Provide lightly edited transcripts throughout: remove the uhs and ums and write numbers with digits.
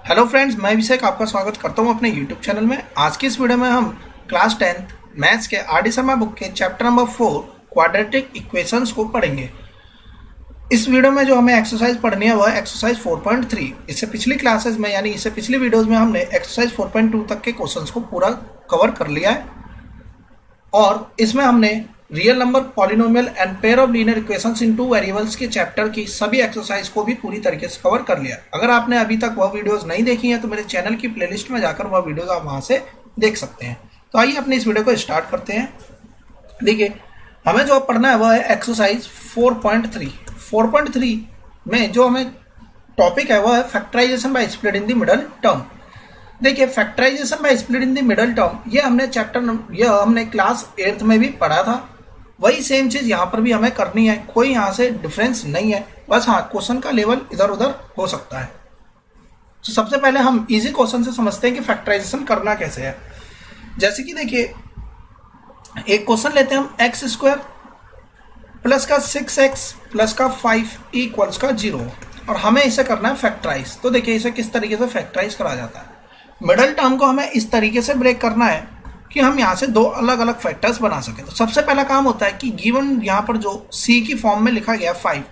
Hello friends, मैं अभिषेक आपका स्वागत करता हूं अपने यूट्यूब चैनल में। आज की इस वीडियो में हम क्लास 10th मैथ्स के आर डी शर्मा बुक के चैप्टर नंबर 4 क्वाड्रेटिक इक्वेशंस को पढ़ेंगे। इस वीडियो में जो हमें एक्सरसाइज पढ़नी है वह है एक्सरसाइज 4.3। इससे पिछली क्लासेस में यानी इससे पिछली वीडियोज़ में हमने एक्सरसाइज 4.2 तक के क्वेश्चंस को पूरा कवर कर लिया है और इसमें हमने real number, polynomial and pair of linear equations in two variables के चैप्टर की सभी एक्सरसाइज को भी पूरी तरीके से कवर कर लिया। अगर आपने अभी तक वह वीडियोस नहीं देखी हैं तो मेरे चैनल की प्लेलिस्ट में जाकर वह वीडियोस आप वहां से देख सकते हैं। तो आइए अपनी इस वीडियो को स्टार्ट करते हैं। देखिए, हमें जो पढ़ना है वह है एक्सरसाइज 4.3। 4.3 में जो हमें टॉपिक है वह है factorisation by split in the middle term. देखिए, factorisation by split in the middle term ये हमने क्लास 8th में भी पढ़ा था। वही सेम चीज यहाँ पर भी हमें करनी है, कोई यहाँ से डिफरेंस नहीं है। बस हाँ, क्वेश्चन का लेवल इधर उधर हो सकता है। तो सबसे पहले हम इजी क्वेश्चन से समझते हैं कि फैक्टराइजेशन करना कैसे है। जैसे कि देखिए, एक क्वेश्चन लेते हैं हम, एक्स स्क्वायर प्लस का 6x प्लस का 5 इक्वल्स का 0 और हमें इसे करना है फैक्टराइज। तो देखिए, इसे किस तरीके से फैक्टराइज करा जाता है। मिडल टर्म को हमें इस तरीके से ब्रेक करना है कि हम यहाँ से दो अलग अलग फैक्टर्स बना सकें। तो सबसे पहला काम होता है कि गिवन यहाँ पर जो c की फॉर्म में लिखा गया 5,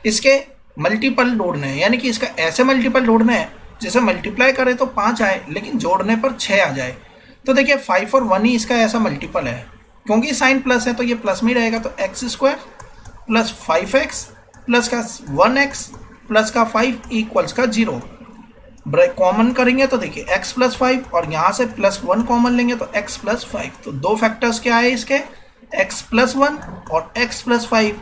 इसके मल्टीपल ढूंढने हैं, यानी कि इसका ऐसे मल्टीपल ढूंढने हैं जैसे मल्टीप्लाई करें तो 5 आए लेकिन जोड़ने पर 6 आ जाए। तो देखिए, 5 और 1 ही इसका ऐसा मल्टीपल है, क्योंकि साइन प्लस है तो ये प्लस में ही रहेगा। तो x square plus 5x plus का 1x प्लस का 5 इक्वल्स का 0। ब्रेक कॉमन करेंगे तो देखिए x प्लस 5 और यहाँ से प्लस 1 कॉमन लेंगे तो x प्लस 5। तो दो फैक्टर्स क्या है इसके, x प्लस 1 और x plus 5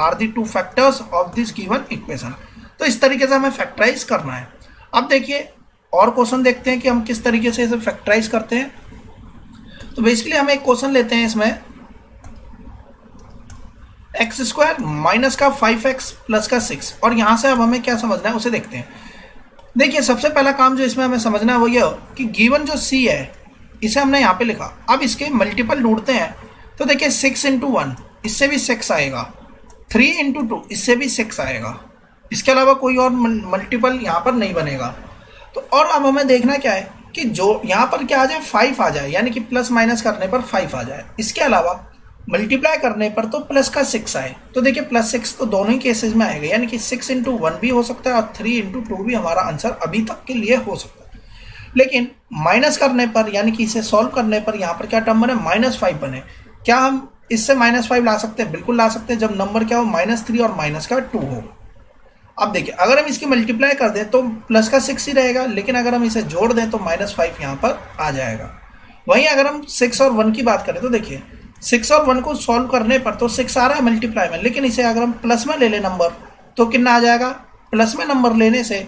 are the two factors of this given equation. तो इस तरीके से हमें फैक्टराइज करना है। अब देखिए, और क्वेश्चन देखते हैं कि हम किस तरीके से इसे फैक्टराइज करते हैं। तो बेसिकली हम एक क्वेश्चन लेते हैं, इसमें एक्स स्क्वायर माइनस का 5x प्लस का 6 और यहाँ से अब हमें क्या समझना है उसे देखते हैं। देखिए, सबसे पहला काम जो इसमें हमें समझना है वो ये कि गिवन जो c है इसे हमने यहाँ पे लिखा। अब इसके मल्टीपल ढूंढते हैं तो देखिए 6 इंटू 1 इससे भी 6 आएगा, 3 इंटू 2 इससे भी 6 आएगा। इसके अलावा कोई और मल्टीपल यहाँ पर नहीं बनेगा। तो और अब हमें देखना क्या है कि जो यहाँ पर क्या आ जाए, 5 आ जाए, यानी कि प्लस माइनस करने पर 5 आ जाए। इसके अलावा मल्टीप्लाई करने पर तो प्लस का 6 आए। तो देखिए, प्लस 6 तो दोनों ही केसेस में आएगा, यानी कि 6 इंटू 1 भी हो सकता है और 3 इंटू 2 भी हमारा आंसर अभी तक के लिए हो सकता है। लेकिन माइनस करने पर, यानी कि इसे सॉल्व करने पर यहाँ पर क्या टर्म बने, -5 बने। क्या हम इससे -5 ला सकते हैं? बिल्कुल ला सकते हैं, जब नंबर क्या हो, -3 और माइनस का 2 हो। अब देखिए, अगर हम इसकी मल्टीप्लाई कर दें तो प्लस का 6 ही रहेगा, लेकिन अगर हम इसे जोड़ दें तो -5 यहाँ पर आ जाएगा। वहीं अगर हम 6 और 1 की बात करें तो देखिए, 6 और 1 को सॉल्व करने पर तो 6 आ रहा है मल्टीप्लाई में, लेकिन इसे अगर हम प्लस में ले लें नंबर तो कितना आ जाएगा। प्लस में नंबर लेने से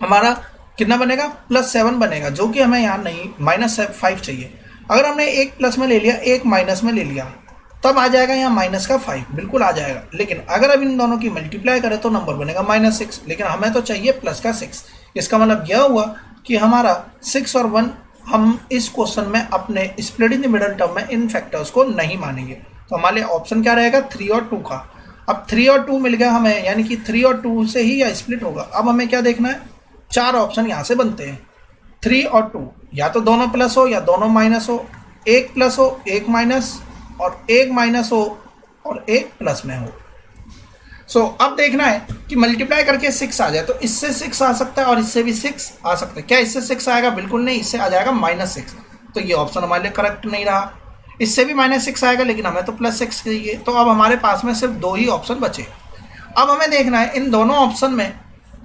हमारा कितना बनेगा, +7 बनेगा, जो कि हमें यहाँ नहीं, -5 चाहिए। अगर हमने एक प्लस में ले लिया, एक माइनस में ले लिया, तब आ जाएगा यहाँ -5, बिल्कुल आ जाएगा। लेकिन अगर अब इन दोनों की मल्टीप्लाई करें तो नंबर बनेगा -6, लेकिन हमें तो चाहिए +6। इसका मतलब यह हुआ कि हमारा 6 और 1 हम इस क्वेश्चन में अपने split in the middle term में इन फैक्टर्स को नहीं मानेंगे। तो हमारे ऑप्शन क्या रहेगा, 3 और 2 का। अब 3 और 2 मिल गया हमें, यानी कि 3 और 2 से ही यह स्प्लिट होगा। अब हमें क्या देखना है, 4 ऑप्शन यहाँ से बनते हैं, 3 और 2, या तो दोनों प्लस हो या दोनों माइनस हो, एक प्लस हो एक माइनस, और एक माइनस हो और एक प्लस में हो। अब देखना है कि मल्टीप्लाई करके 6 आ जाए, तो इससे 6 आ सकता है और इससे भी 6 आ सकता है। क्या इससे 6 आएगा? बिल्कुल नहीं, इससे आ जाएगा -6। तो ये ऑप्शन हमारे लिए करेक्ट नहीं रहा। इससे भी -6 आएगा, लेकिन हमें तो +6 चाहिए। तो अब हमारे पास में सिर्फ 2 ही ऑप्शन बचे। अब हमें देखना है इन दोनों ऑप्शन में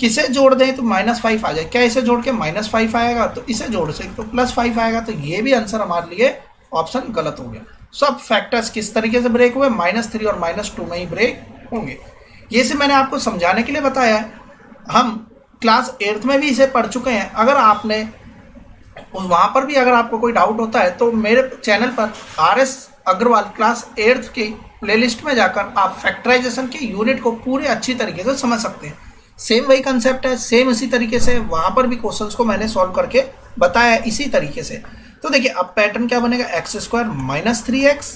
किसे जोड़ दें तो -5 आ जाए। क्या इसे जोड़ के -5 आएगा? तो इसे जोड़ से तो +5 आएगा। तो ये भी आंसर हमारे लिए ऑप्शन गलत हो गया। सब फैक्टर्स किस तरीके से ब्रेक हुए, -3 और -2 में ही ब्रेक होंगे। ये से मैंने आपको समझाने के लिए बताया है। हम क्लास 8th में भी इसे पढ़ चुके हैं। अगर आपने वहाँ पर भी अगर आपको कोई डाउट होता है तो मेरे चैनल पर RS अग्रवाल क्लास 8th की प्लेलिस्ट में जाकर आप फैक्टराइजेशन के यूनिट को पूरे अच्छी तरीके से समझ सकते हैं। सेम वही कंसेप्ट है, सेम इसी तरीके से वहाँ पर भी क्वेश्चंस को मैंने सॉल्व करके बताया इसी तरीके से। तो देखिए, अब पैटर्न क्या बनेगा, x square -3x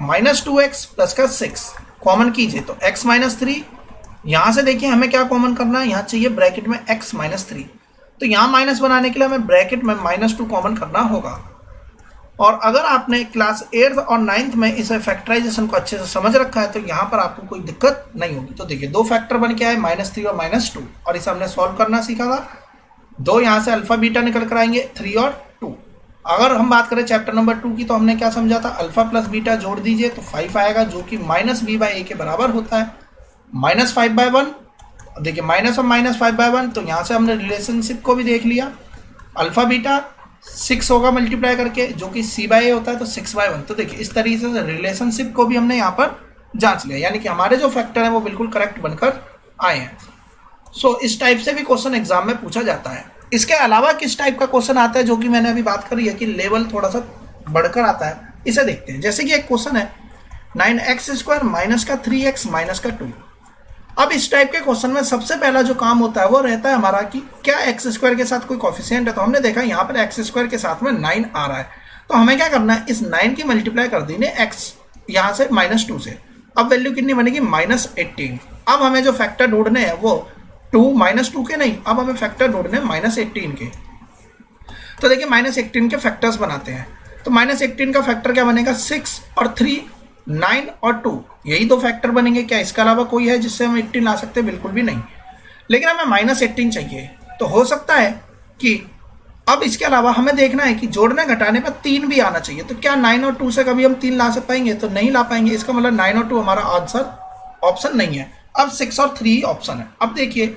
-2x plus का 6 कॉमन कीजिए तो x -3। यहाँ से देखिए हमें क्या कॉमन करना है, यहाँ चाहिए ब्रैकेट में x -3। तो यहाँ माइनस बनाने के लिए हमें ब्रैकेट में -2 कॉमन करना होगा। और अगर आपने क्लास 8th और 9th में इस फैक्टराइजेशन को अच्छे से समझ रखा है तो यहाँ पर आपको कोई दिक्कत नहीं होगी। तो देखिए 2 फैक्टर बन के आए -3 और -2, और इसे हमने सॉल्व करना सीखा था। 2 यहाँ से अल्फा बीटा निकल कर आएंगे, 3 और 2। अगर हम बात करें चैप्टर नंबर 2 की तो हमने क्या समझा था, अल्फा प्लस बीटा जोड़ दीजिए तो 5 आएगा, जो कि -b/a के बराबर होता है। -5/1, देखिए माइनस और -5/1, तो यहाँ से हमने रिलेशनशिप को भी देख लिया। अल्फा बीटा 6 होगा मल्टीप्लाई करके, जो कि c/a होता है, तो 6/1। तो देखिए इस तरीके से रिलेशनशिप को भी हमने यहाँ पर जांच लिया, यानी कि हमारे जो फैक्टर है वो बिल्कुल करेक्ट बनकर आए हैं। सो इस टाइप से भी क्वेश्चन एग्जाम में पूछा जाता है। इसके अलावा किस टाइप का क्वेश्चन आता है, जो कि मैंने अभी बात करी है कि लेवल थोड़ा सा बढ़कर आता है, इसे देखते हैं। जैसे कि एक क्वेश्चन है 9x² माइनस का 3x माइनस का 2। अब इस टाइप के क्वेश्चन में सबसे पहला जो काम होता है वो रहता है हमारा कि क्या x² के साथ कोई कोफिशिएंट है। तो हमने देखा यहाँ पर x² के साथ में 9 आ रहा है, तो हमें क्या करना है, इस 9 की मल्टीप्लाई कर देंगे x यहाँ से -2 से। अब वैल्यू कितनी बनेगी, -18। अब हमें जो फैक्टर ढूंढने हैं वो 2 -2 के नहीं, अब हमें फैक्टर ढूंढने हैं -18 के। तो देखिए -18 के फैक्टर्स बनाते हैं। तो -18 का फैक्टर क्या बनेगा, 6 और 3, 9 और 2, यही 2 फैक्टर बनेंगे। क्या इसके अलावा कोई है जिससे हम 18 ला सकते हैं, बिल्कुल भी नहीं। लेकिन हमें -18 चाहिए, तो हो सकता है कि अब इसके अलावा हमें देखना है कि जोड़ने घटाने पर 3 भी आना चाहिए। तो क्या 9 और 2 से कभी हम 3 ला सकते पाएंगे, तो नहीं ला पाएंगे। इसका मतलब 9 और 2 हमारा आंसर ऑप्शन नहीं है। अब 6 और 3 ऑप्शन है। अब देखिए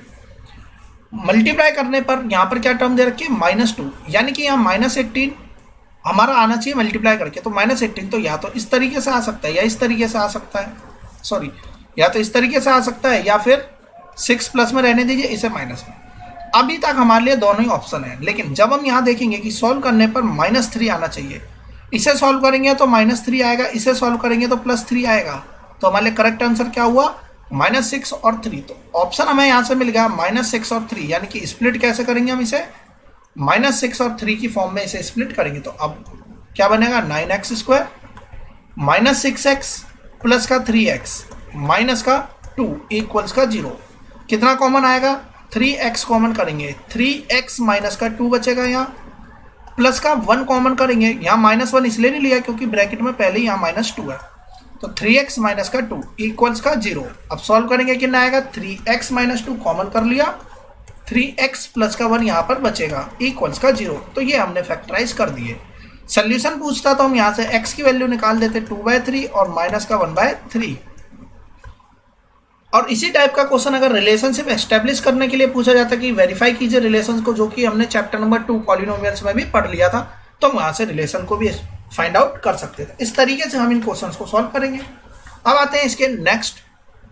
मल्टीप्लाई करने पर यहाँ पर क्या टर्म दे रखी है, -2, यानी कि यहाँ -18 हमारा आना चाहिए मल्टीप्लाई करके। तो -18 तो या तो इस तरीके से आ सकता है या इस तरीके से आ सकता है, सॉरी, या तो इस तरीके से आ सकता है या फिर 6 प्लस में रहने दीजिए, इसे माइनस में। अभी तक हमारे लिए दोनों ही ऑप्शन है, लेकिन जब हम यहाँ देखेंगे कि सॉल्व करने पर -3 आना चाहिए, इसे सॉल्व करेंगे तो -3 आएगा, इसे सॉल्व करेंगे तो +3 आएगा। तो हमारे लिए करेक्ट आंसर क्या हुआ, -6 और 3। तो ऑप्शन हमें यहाँ से मिल गया -6 और 3, यानी कि स्प्लिट कैसे करेंगे हम इसे, -6 और 3 की फॉर्म में इसे स्प्लिट करेंगे। तो अब क्या बनेगा, 9x² -6x प्लस का 3x माइनस का 2 इक्वल्स का 0। कितना कॉमन आएगा, 3x कॉमन करेंगे, 3x माइनस का 2 बचेगा, यहाँ प्लस का 1 कॉमन करेंगे। यहाँ -1 इसलिए नहीं लिया क्योंकि ब्रैकेट में पहले ही यहाँ -2 है। तो 3x माइनस का 2 इक्वल्स का 0। अब सॉल्व करेंगे, कितना आएगा, 3x माइनस 2 कॉमन कर लिया, 3x प्लस का 1 यहाँ पर बचेगा इक्वल्स का 0। तो ये हमने फैक्टराइज कर दिए। सोल्यूशन पूछता तो हम यहाँ से x की वैल्यू निकाल देते 2/3 और माइनस का 1/3। और इसी टाइप का क्वेश्चन अगर रिलेशनशिप एस्टेब्लिश करने के लिए पूछा जाता कि वेरीफाई कीजिए रिलेशन को, जो कि हमने चैप्टर नंबर 2 पॉलिनोमियल्स में भी पढ़ लिया था, तो हम वहाँ से रिलेशन को भी फाइंड आउट कर सकते थे। इस तरीके से हम इन क्वेश्चंस को सॉल्व करेंगे। अब आते हैं इसके नेक्स्ट,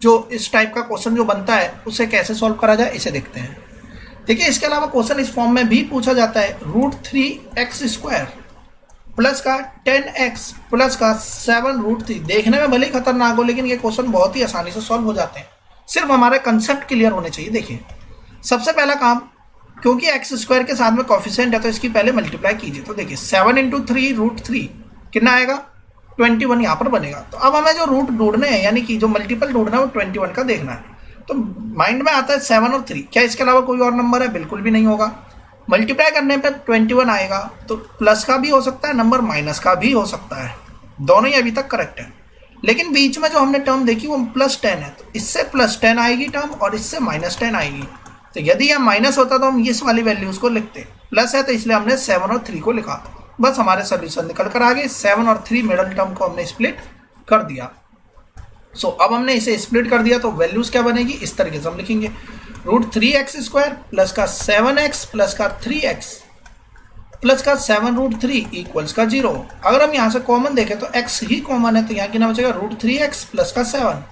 जो इस टाइप का क्वेश्चन जो बनता है उसे कैसे सॉल्व करा जाए, इसे देखते हैं। देखिए इसके अलावा क्वेश्चन इस फॉर्म में भी पूछा जाता है, √3x² प्लस का 10x प्लस का 7√3। देखने में भले ही खतरनाक हो, लेकिन ये क्वेश्चन बहुत ही आसानी से सॉल्व हो जाते हैं, सिर्फ हमारे कंसेप्ट क्लियर होने चाहिए। देखिए सबसे पहला काम, क्योंकि x² के साथ में कोफिशिएंट है तो इसकी पहले मल्टीप्लाई कीजिए। तो देखिए 7 × 3 √3 कितना आएगा, 21 यहाँ पर बनेगा। तो अब हमें जो रूट ढूंढने हैं, यानी कि जो मल्टीपल ढूंढना है वो 21 का देखना है। तो माइंड में आता है 7 और 3, क्या इसके अलावा कोई और नंबर है, बिल्कुल भी नहीं होगा। मल्टीप्लाई करने पर 21 आएगा, तो प्लस का भी हो सकता है नंबर, माइनस का भी हो सकता है, दोनों ही अभी तक करेक्ट है। लेकिन बीच में जो हमने टर्म देखी वो +10 है, तो इससे +10 आएगी टर्म और इससे -10 आएगी। तो यदि यह माइनस होता तो हम इस वाली वैल्यूज को लिखते, प्लस है तो इसलिए हमने 7 और 3 को लिखा। बस हमारे सोल्यूशन निकल कर आ गए। 7 और 3 मिडल टर्म को हमने स्प्लिट कर दिया। सो अब हमने इसे स्प्लिट कर दिया तो वैल्यूज क्या बनेगी, इस तरीके से हम लिखेंगे, √3x² प्लस का 7x प्लस का 3x प्लस का 7√3 इक्वल्स का 0। अगर हम यहाँ से कॉमन देखें तो x ही कॉमन है, तो यहाँ कितना बचेगा, √3x प्लस का 7।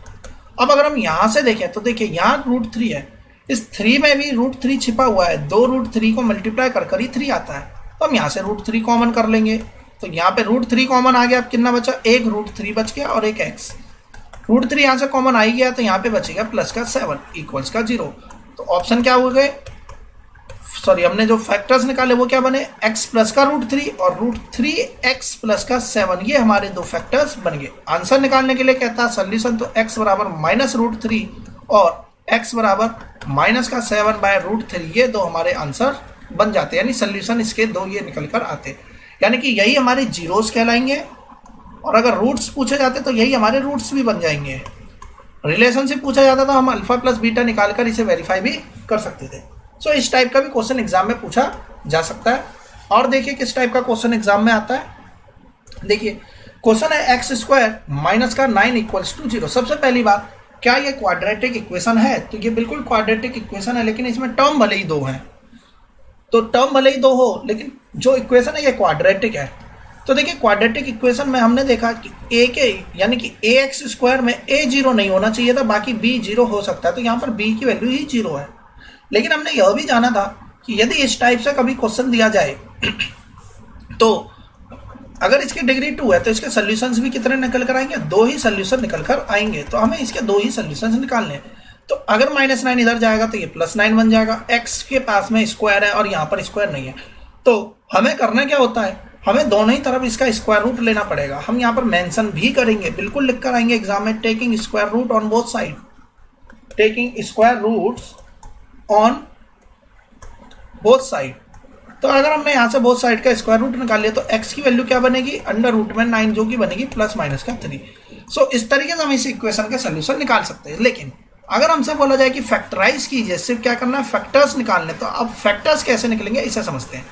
अब अगर हम यहाँ से देखें तो देखिए यहाँ √3 है, इस 3 में भी √3 छिपा हुआ है, 2 √3 को मल्टीप्लाई कर ही 3 आता है। तो हम यहाँ से √3 कॉमन कर लेंगे, तो यहाँ पे √3 कॉमन आ गया। अब कितना बचा, एक √3 बच गया और एक x। √3 यहाँ से कॉमन आ ही गया, तो यहाँ पे बचेगा प्लस का 7 इक्वल्स का 0। तो ऑप्शन क्या हो गए, सॉरी हमने जो फैक्टर्स निकाले वो क्या बने, x प्लस का √3 और √3x प्लस का 7, ये हमारे दो फैक्टर्स बन गए। आंसर निकालने के लिए कहता है सोल्यूशन, तो x बराबर -√3 और x बराबर -7/√3, ये दो हमारे आंसर बन जाते, यानी सोल्यूशन इसके दो ये निकल कर आते, यानी कि यही हमारे जीरोस कहलाएंगे। और अगर रूट्स पूछे जाते तो यही हमारे रूट्स भी बन जाएंगे। रिलेशनशिप पूछा जाता तो हम अल्फा प्लस बीटा निकाल कर इसे वेरीफाई भी कर सकते थे। सो इस टाइप का भी क्वेश्चन एग्जाम में पूछा जा सकता है। और देखिए किस टाइप का क्वेश्चन एग्जाम में आता है। देखिए क्वेश्चन है एक्स स्क्वायर माइनस का 9 इक्वल्स टू 0। सबसे पहली बात, क्या ये क्वाड्रेटिक इक्वेशन है? तो ये बिल्कुल क्वाड्रेटिक इक्वेशन है, लेकिन इसमें टर्म भले ही दो हैं। तो टर्म भले ही दो हो, लेकिन जो इक्वेशन है ये क्वाड्रेटिक है। तो देखिए क्वाड्रेटिक इक्वेशन में हमने देखा कि ए के यानी कि ए एक्स स्क्वायर में ए 0 नहीं होना चाहिए था, बाकी बी 0 हो सकता है। तो यहाँ पर बी की वैल्यू ही 0 है। लेकिन हमने यह भी जाना था कि यदि इस टाइप से कभी क्वेश्चन दिया जाए तो अगर इसकी डिग्री 2 है तो इसके सोल्यूशंस भी कितने निकल कर आएंगे? 2 ही सोल्यूशन निकल कर आएंगे। तो हमें इसके 2 ही सोल्यूशंस निकालने हैं। तो अगर -9 इधर जाएगा तो ये +9 बन जाएगा। एक्स के पास में स्क्वायर है और यहाँ पर स्क्वायर नहीं है, तो हमें करना क्या होता है, हमें दोनों ही तरफ इसका स्क्वायर रूट लेना पड़ेगा। हम यहाँ पर मेंशन भी करेंगे, बिल्कुल लिख कर आएंगे एग्जाम में, taking square root on both side, taking square roots on both side. तो अगर हमने यहाँ से बोथ साइड का स्क्वायर रूट निकाल लिया तो x की वैल्यू क्या बनेगी? अंडर रूट में 9, जो कि बनेगी ±3। सो इस तरीके से हम इस इक्वेशन का सोल्यूशन निकाल सकते हैं। लेकिन अगर हमसे बोला जाए कि फैक्टराइज कीजिए, सिर्फ क्या करना है, फैक्टर्स निकालने, तो अब फैक्टर्स कैसे निकलेंगे इसे समझते हैं।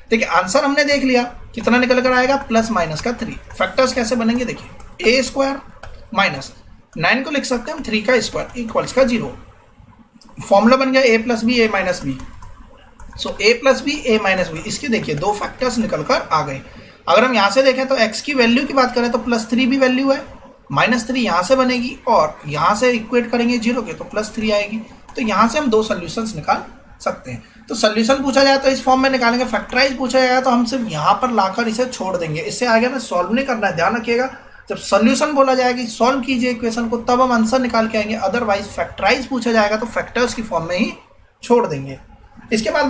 देखिए आंसर हमने देख लिया, कितना निकल कर आएगा? +-3। फैक्टर्स कैसे बनेंगे? देखिए ए स्क्वायर माइनस 9 को लिख सकते हैं हम 3 का स्क्वायर इक्वल्स का 0। फॉर्मूला बन गया a + b a - b। So a + b a - b, इसकी देखिए 2 फैक्टर्स निकल कर आ गए। अगर हम यहाँ से देखें तो x की वैल्यू की बात करें तो +3 भी वैल्यू है, -3 यहाँ से बनेगी और यहाँ से इक्वेट करेंगे 0 के तो +3 आएगी। तो यहाँ से हम 2 सोल्यूशंस निकाल सकते हैं। तो सोल्यूशन पूछा जाए तो इस फॉर्म में निकालेंगे, फैक्टराइज पूछा जाएगा तो हम सिर्फ यहाँ पर लाकर इसे छोड़ देंगे। इससे आगे हमें सॉल्व नहीं करना है, ध्यान रखिएगा। जब सोल्यूशन बोला जाएगा कि सॉल्व कीजिए इक्वेशन को, तब हम आंसर निकाल के आएंगे। अदरवाइज फैक्टराइज पूछा जाएगा तो फैक्टर्स की फॉर्म में ही छोड़ देंगे। इसके बाद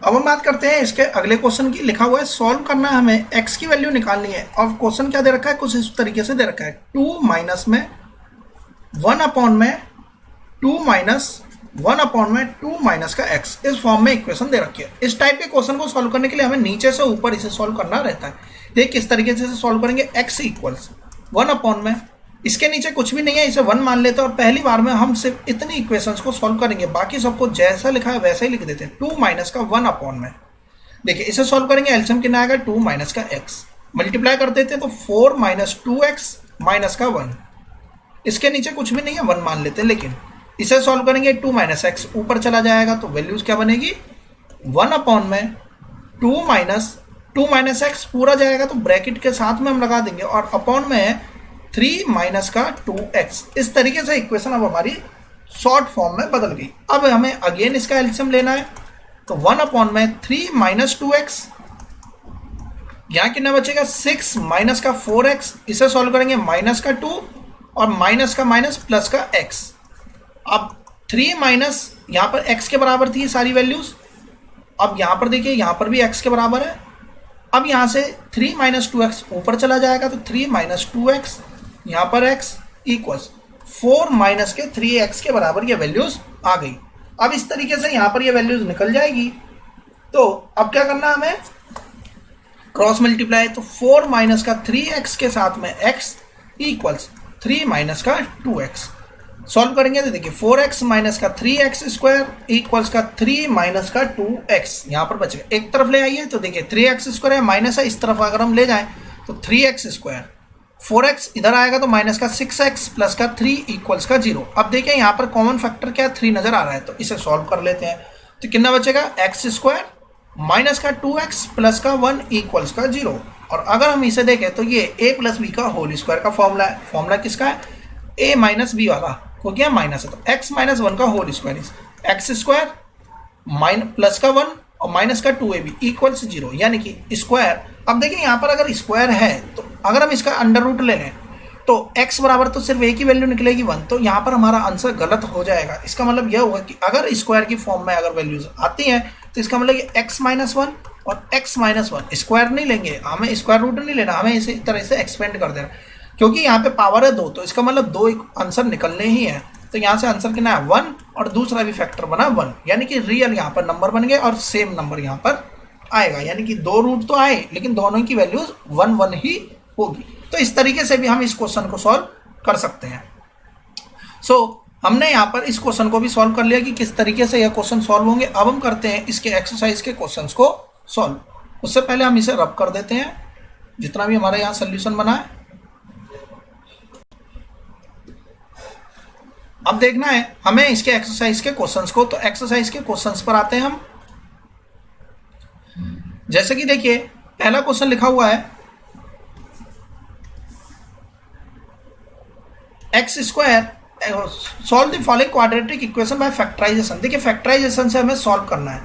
अब हम बात करते हैं इसके अगले क्वेश्चन की। लिखा हुआ है सॉल्व करना है हमें, x की वैल्यू निकालनी है। और क्वेश्चन क्या दे रखा है? कुछ इस तरीके से दे रखा है, 2 माइनस में 1/2 में 2 माइनस का x, इस फॉर्म में इक्वेशन दे रखी है। इस टाइप के क्वेश्चन को सॉल्व करने के लिए हमें नीचे से ऊपर इसे सॉल्व करना रहता है। देखिए किस तरीके से सॉल्व करेंगे। x इक्वल्स 1/, में इसके नीचे कुछ भी नहीं है, इसे 1 मान लेते हैं और पहली बार में हम सिर्फ इतनी इक्वेशंस को सॉल्व करेंगे, बाकी सबको जैसा लिखा है वैसा ही लिख देते हैं। 2 माइनस का 1/, में देखिए इसे सॉल्व करेंगे, एलसीएम कितना आएगा? 2 माइनस का x, मल्टीप्लाई कर देते हैं तो 4 - 2x माइनस का 1। इसके नीचे कुछ भी नहीं है, 1 मान लेते हैं। लेकिन इसे सॉल्व करेंगे, 2 - x ऊपर चला जाएगा तो वैल्यूज क्या बनेगी? 1/, में 2 माइनस x पूरा जाएगा तो ब्रैकेट के साथ में हम लगा देंगे और अपॉन में है 3 माइनस का 2x। इस तरीके से इक्वेशन अब हमारी शॉर्ट फॉर्म में बदल गई। अब हमें अगेन इसका एलसीएम लेना है, तो 1/, में 3 - 2x, यहाँ कितना बचेगा? 6 माइनस का 4x। इसे सॉल्व करेंगे, माइनस का 2 और माइनस का माइनस प्लस का x। अब 3 माइनस, यहाँ पर x के बराबर थी सारी वैल्यूज। अब यहाँ पर देखिए, यहाँ पर भी x के बराबर है। अब यहाँ से 3 - 2x ऊपर चला जाएगा तो 3 - 2x, यहाँ पर x इक्वल्स 4 माइनस के 3x के बराबर ये वैल्यूज आ गई। अब इस तरीके से यहाँ पर ये वैल्यूज निकल जाएगी। तो अब क्या करना है हमें? क्रॉस मल्टीप्लाई, तो 4 माइनस का 3x के साथ में x इक्वल्स 3 माइनस का 2x। सॉल्व करेंगे तो देखिए 4x माइनस का 3x स्क्वायर इक्वल्स का 3 माइनस का 2x, यहाँ पर बचेगा। एक तरफ ले आइए तो देखिए 3x स्क्वायर है, माइनस है, इस तरफ अगर हम ले जाएं तो 3x स्क्वायर, 4x इधर आएगा तो माइनस का 6x प्लस का 3 इक्वल्स का 0। अब देखिए यहाँ पर कॉमन फैक्टर क्या है? 3 नजर आ रहा है, तो इसे सॉल्व कर लेते हैं। तो कितना बचेगा? x स्क्वायर माइनस का 2x प्लस का 1 इक्वल्स का 0। और अगर हम इसे देखें तो ये a + b का होल स्क्वायर का फॉर्मूला है। फॉर्मूला किसका है? a - b वाला, क्योंकि यहाँ माइनस है तो x - 1 का whole square, x square plus का 1 और माइनस का 2ab इक्वल्स 0, यानी कि स्क्वायर। अब देखिए यहाँ पर अगर स्क्वायर है तो अगर हम इसका अंडर रूट ले लें तो x बराबर तो सिर्फ a की वैल्यू निकलेगी 1, तो यहाँ पर हमारा आंसर गलत हो जाएगा। इसका मतलब यह होगा कि अगर स्क्वायर की फॉर्म में अगर वैल्यूज आती हैं तो इसका मतलब ये x - 1 और x - 1 स्क्वायर नहीं लेंगे, हमें स्क्वायर रूट नहीं लेना, हमें इसी तरह से एक्सपेंड कर देना। क्योंकि यहाँ पे पावर है 2 तो इसका मतलब 2 आंसर निकलने ही है। तो यहाँ से आंसर कितना है 1 और दूसरा भी फैक्टर बना 1, यानी कि रियल यहाँ पर नंबर बन गए और सेम नंबर यहाँ पर आएगा, यानी कि दो रूट तो आए लेकिन दोनों की वैल्यूज 1 1 ही होगी। तो इस तरीके से भी हम इस क्वेश्चन को सॉल्व कर सकते हैं। हमने यहाँ पर इस क्वेश्चन को भी सॉल्व कर लिया कि किस तरीके से यह क्वेश्चन सॉल्व होंगे। अब हम करते हैं इसके एक्सरसाइज के क्वेश्चंस को सॉल्व। उससे पहले हम इसे रब कर देते हैं जितना भी हमारे यहाँ सोल्यूशन बना है। अब देखना है हमें इसके एक्सरसाइज के क्वेश्चंस को। तो एक्सरसाइज के क्वेश्चंस पर आते हैं हम। जैसे कि देखिए पहला क्वेश्चन लिखा हुआ है x square solve the following quadratic equation by factorization. देखिए फैक्टराइजेशन से हमें सॉल्व करना है।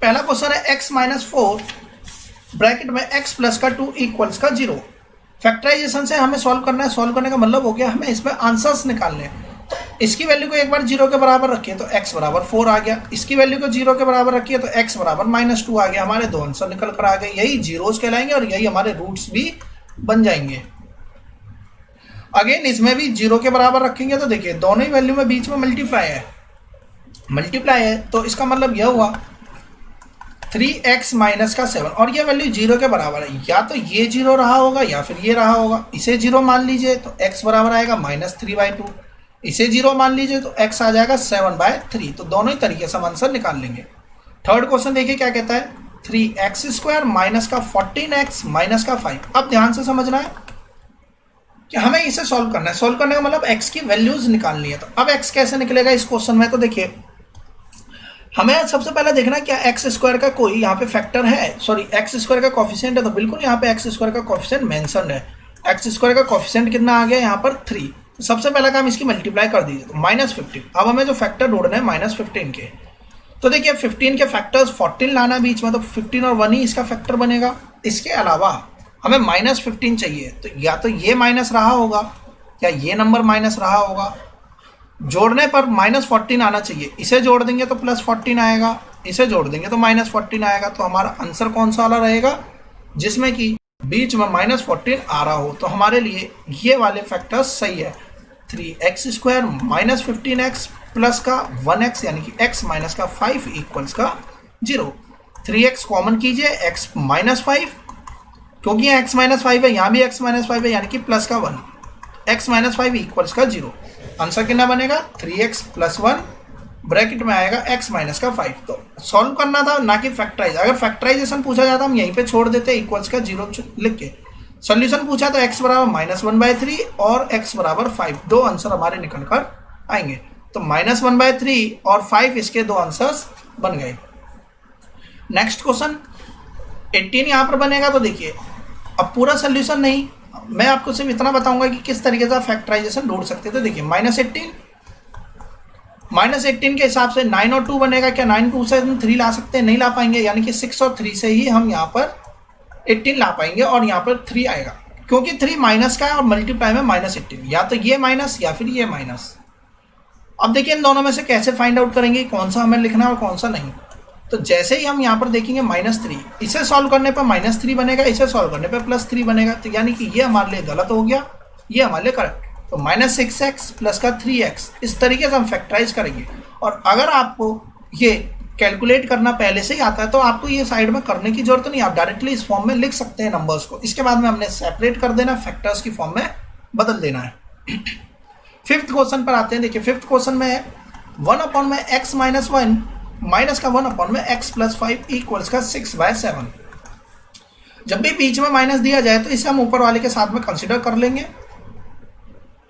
पहला क्वेश्चन है एक्स माइनस 4 ब्रैकेट में एक्स प्लस का 2 इक्वल्स का 0। फैक्टराइजेशन से हमें सॉल्व करना है। सॉल्व करने का मतलब हो गया हमें इसमें आंसर्स निकालने हैं। तो इसकी वैल्यू को एक बार 0 के बराबर रखिए तो x बराबर 4 आ गया। इसकी वैल्यू को 0 के बराबर रखिए तो x बराबर -2 आ गया। हमारे दो आंसर निकल कर आ गए। यही जीरोस कहलाएंगे और यही हमारे रूट्स भी बन जाएंगे। अगेन इसमें भी 0 के बराबर रखेंगे तो देखिए दोनों ही वैल्यू में बीच में मल्टीप्लाई है तो इसका मतलब यह हुआ 3x माइनस का 7 और ये वैल्यू 0 के बराबर है। या तो ये 0 रहा होगा या फिर ये रहा होगा। इसे 0 मान लीजिए तो x बराबर आएगा -3/2। इसे 0 मान लीजिए तो x आ जाएगा 7/3। तो दोनों ही तरीके से हम आंसर निकाल लेंगे। थर्ड क्वेश्चन देखिए क्या कहता है 3x स्क्वायर माइनस का 14x माइनस का 5। अब ध्यान से समझना है कि हमें इसे सॉल्व करना है। सॉल्व करने का मतलब x की वैल्यूज निकालनी है। तो अब x कैसे निकलेगा इस क्वेश्चन में, तो देखिए हमें सबसे पहले देखना है क्या एक्स स्क्वायर का कोई यहाँ पे फैक्टर है, सॉरी एक्स स्क्वायर का कोफिशिएंट है। तो बिल्कुल यहाँ पे एक्स स्क्वायर का कोफिशिएंट मेंशन्ड है। एक्स स्क्वायर का कोफिशिएंट कितना आ गया यहाँ पर 3। तो सबसे पहला काम इसकी मल्टीप्लाई कर दीजिए तो -15। अब हमें जो फैक्टर ढूंढना है -15 के, तो देखिए 15 के फैक्टर्स 14 लाना बीच में, तो 15 और 1 ही इसका फैक्टर बनेगा। इसके अलावा हमें -15 चाहिए तो या तो ये माइनस रहा होगा या ये नंबर माइनस रहा होगा। जोड़ने पर -14 आना चाहिए। इसे जोड़ देंगे तो +14 आएगा, इसे जोड़ देंगे तो -14 आएगा। तो हमारा आंसर कौन सा वाला रहेगा जिसमें कि बीच में -14 आ रहा हो। तो हमारे लिए ये वाले फैक्टर्स सही है। 3x स्क्वायर -15x प्लस का 1x यानी कि x माइनस का 5 इक्वल्स का 0। 3x कॉमन कीजिए x -5 क्योंकि यहाँ x -5 है, यहाँ भी x -5 है यानी कि प्लस का 1। x -5 इक्वल्स का 0। आंसर कितना बनेगा 3x + 1 ब्रैकेट में आएगा x माइनस का 5। तो सॉल्व करना था ना कि फैक्टराइज। अगर फैक्टराइजेशन पूछा जाता हम यहीं पे छोड़ देते इक्वल्स का 0 लिख के। सॉल्यूशन पूछा तो x बराबर -1/3 और x बराबर 5। दो आंसर हमारे निकल कर आएंगे। तो -1/3 और 5 इसके दो आंसर्स बन गए। नेक्स्ट क्वेश्चन 18 यहाँ पर बनेगा। तो देखिए अब पूरा सोल्यूशन नहीं, मैं आपको सिर्फ इतना बताऊंगा कि किस तरीके से आप फैक्टराइजेशन ढूंढ सकते हैं। तो देखिए -18 के हिसाब से 9 और 2 बनेगा। क्या 9 2 से हम 3 ला सकते हैं? नहीं ला पाएंगे, यानी कि 6 और 3 से ही हम यहाँ पर 18 ला पाएंगे और यहाँ पर 3 आएगा क्योंकि 3 माइनस का है और मल्टीप्लाई में -18। या तो ये माइनस या फिर ये माइनस। अब देखिए इन दोनों में से कैसे फाइंड आउट करेंगे कौन सा हमें लिखना है और कौन सा नहीं। तो जैसे ही हम यहाँ पर देखेंगे -3, इसे सॉल्व करने पर -3 बनेगा, इसे सॉल्व करने पर +3 बनेगा। तो यानी कि ये हमारे लिए गलत हो गया, ये हमारे लिए करेक्ट। तो -6x प्लस का 3x इस तरीके से हम फैक्टराइज करेंगे। और अगर आपको ये कैलकुलेट करना पहले से ही आता है तो आपको ये साइड में करने की जरूरत नहीं, आप डायरेक्टली इस फॉर्म में लिख सकते हैं नंबर्स को। इसके बाद में हमने सेपरेट कर देना, फैक्टर्स की फॉर्म में बदल देना है। फिफ्थ क्वेश्चन पर आते हैं। देखिए फिफ्थ क्वेश्चन में 1 में x माइनस 1 माइनस का 1 में x प्लस 5 इक्वल्स का 6/7। जब भी बीच में माइनस दिया जाए तो इसे हम ऊपर वाले के साथ में कंसिडर कर लेंगे।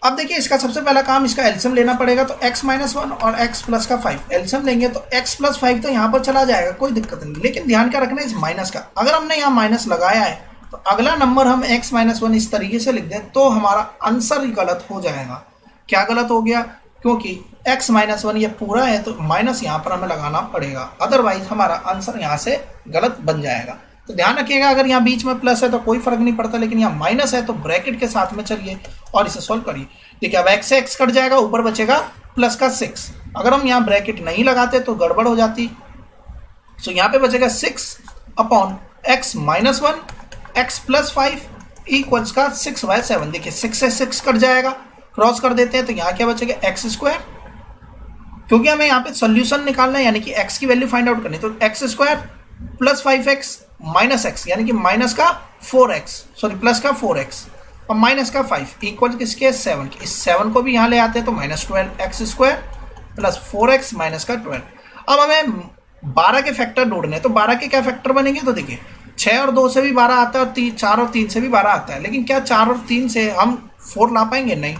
अब देखिए इसका सबसे पहला काम इसका एलसीएम लेना पड़ेगा। तो x माइनस 1 और x प्लस का 5 एलसीएम लेंगे तो x प्लस 5 तो यहाँ पर चला जाएगा, कोई दिक्कत नहीं। लेकिन ध्यान क्या रखना है इस माइनस का, अगर हमने यहाँ माइनस लगाया है तो अगला नंबर हम x माइनस 1 इस तरीके से लिख दें तो हमारा आंसर ही गलत हो जाएगा। क्या गलत हो गया? क्योंकि x माइनस 1 ये पूरा है तो माइनस यहाँ पर हमें लगाना पड़ेगा, अदरवाइज हमारा आंसर यहाँ से गलत बन जाएगा। तो ध्यान रखिएगा अगर यहाँ बीच में प्लस है तो कोई फर्क नहीं पड़ता, लेकिन यहाँ माइनस है तो ब्रैकेट के साथ में चलिए और इसे सोल्व करिए। देखिए अब x से x कट जाएगा, ऊपर बचेगा प्लस का 6। अगर हम यहाँ ब्रैकेट नहीं लगाते तो गड़बड़ हो जाती। तो यहाँ पे बचेगा 6/x minus 1 x plus 5 equals का 6/7। देखिए 6 से 6 कट जाएगा, क्रॉस कर देते हैं तो यहाँ क्या बचेगा एक्स स्क्वायर, क्योंकि हमें यहाँ पे सोल्यूशन निकालना है यानी कि एक्स की वैल्यू फाइंड आउट करनी है। तो x square plus 5x minus x यानी कि माइनस का 4x, सॉरी प्लस का 4x और माइनस का 5 इक्वल किसके 7 के। इस 7 को भी यहाँ ले आते हैं तो minus 12 x square plus 4x minus का 12। अब हमें 12 के फैक्टर ढूंढने, तो 12 के क्या फैक्टर बनेंगे, तो देखिए 6 और 2 से भी 12 आता है और 4 और 3 से भी 12 आता है, लेकिन क्या 4 और 3 से हम 4 ला पाएंगे, नहीं।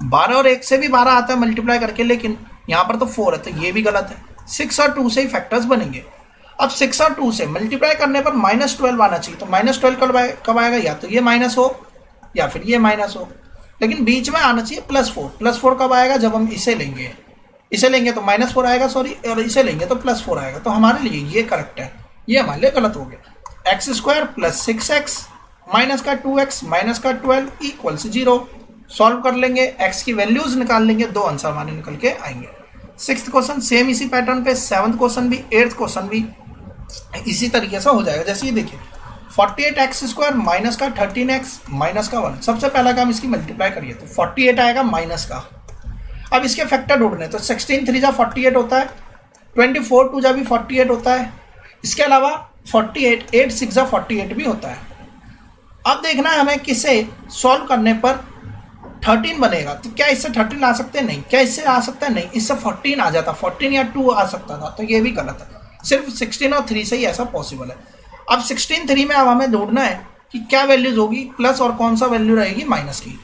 12 और 1 से भी 12 आता है मल्टीप्लाई करके, लेकिन यहाँ पर तो 4 है तो ये भी गलत है। 6 और 2 से ही फैक्टर्स बनेंगे। अब 6 और 2 से मल्टीप्लाई करने पर -12 आना चाहिए, तो -12 कब आएगा, या तो ये माइनस हो या फिर ये माइनस हो, लेकिन बीच में आना चाहिए +4। +4 कब आएगा, जब हम इसे लेंगे तो -4 आएगा, सॉरी, और इसे लेंगे तो +4 आएगा। तो हमारे लिए ये करेक्ट है, ये हमारे लिए गलत हो गया। X square plus 6x minus का 2x माइनस का 12 इक्वल से 0। सॉल्व कर लेंगे, एक्स की वैल्यूज निकाल लेंगे, 2 आंसर हमारे निकल के आएंगे। 6th क्वेश्चन सेम इसी पैटर्न पे, 7th क्वेश्चन भी, 8th क्वेश्चन भी इसी तरीके से हो जाएगा। जैसे ये देखिए 48x स्क्वायर माइनस का 13x माइनस का 1। सबसे पहला काम इसकी मल्टीप्लाई करिए तो 48 आएगा माइनस का। अब इसके फैक्टर ढूंढने, तो 16 3 जा 48 होता है, 24 2 जा भी 48 होता है, इसके अलावा 48 8 6 जा 48 भी होता है। अब देखना है हमें किसे सॉल्व करने पर 13 बनेगा, तो क्या इससे 13 आ सकते हैं, नहीं। क्या इससे आ सकता है, नहीं। इससे 14 आ जाता, 14 या 2 आ सकता था, तो ये भी गलत है। सिर्फ 16 और 3 से ही ऐसा पॉसिबल है। अब 16 3 में अब हमें ढूंढना है कि क्या वैल्यूज होगी प्लस और कौन सा वैल्यू रहेगी माइनस की।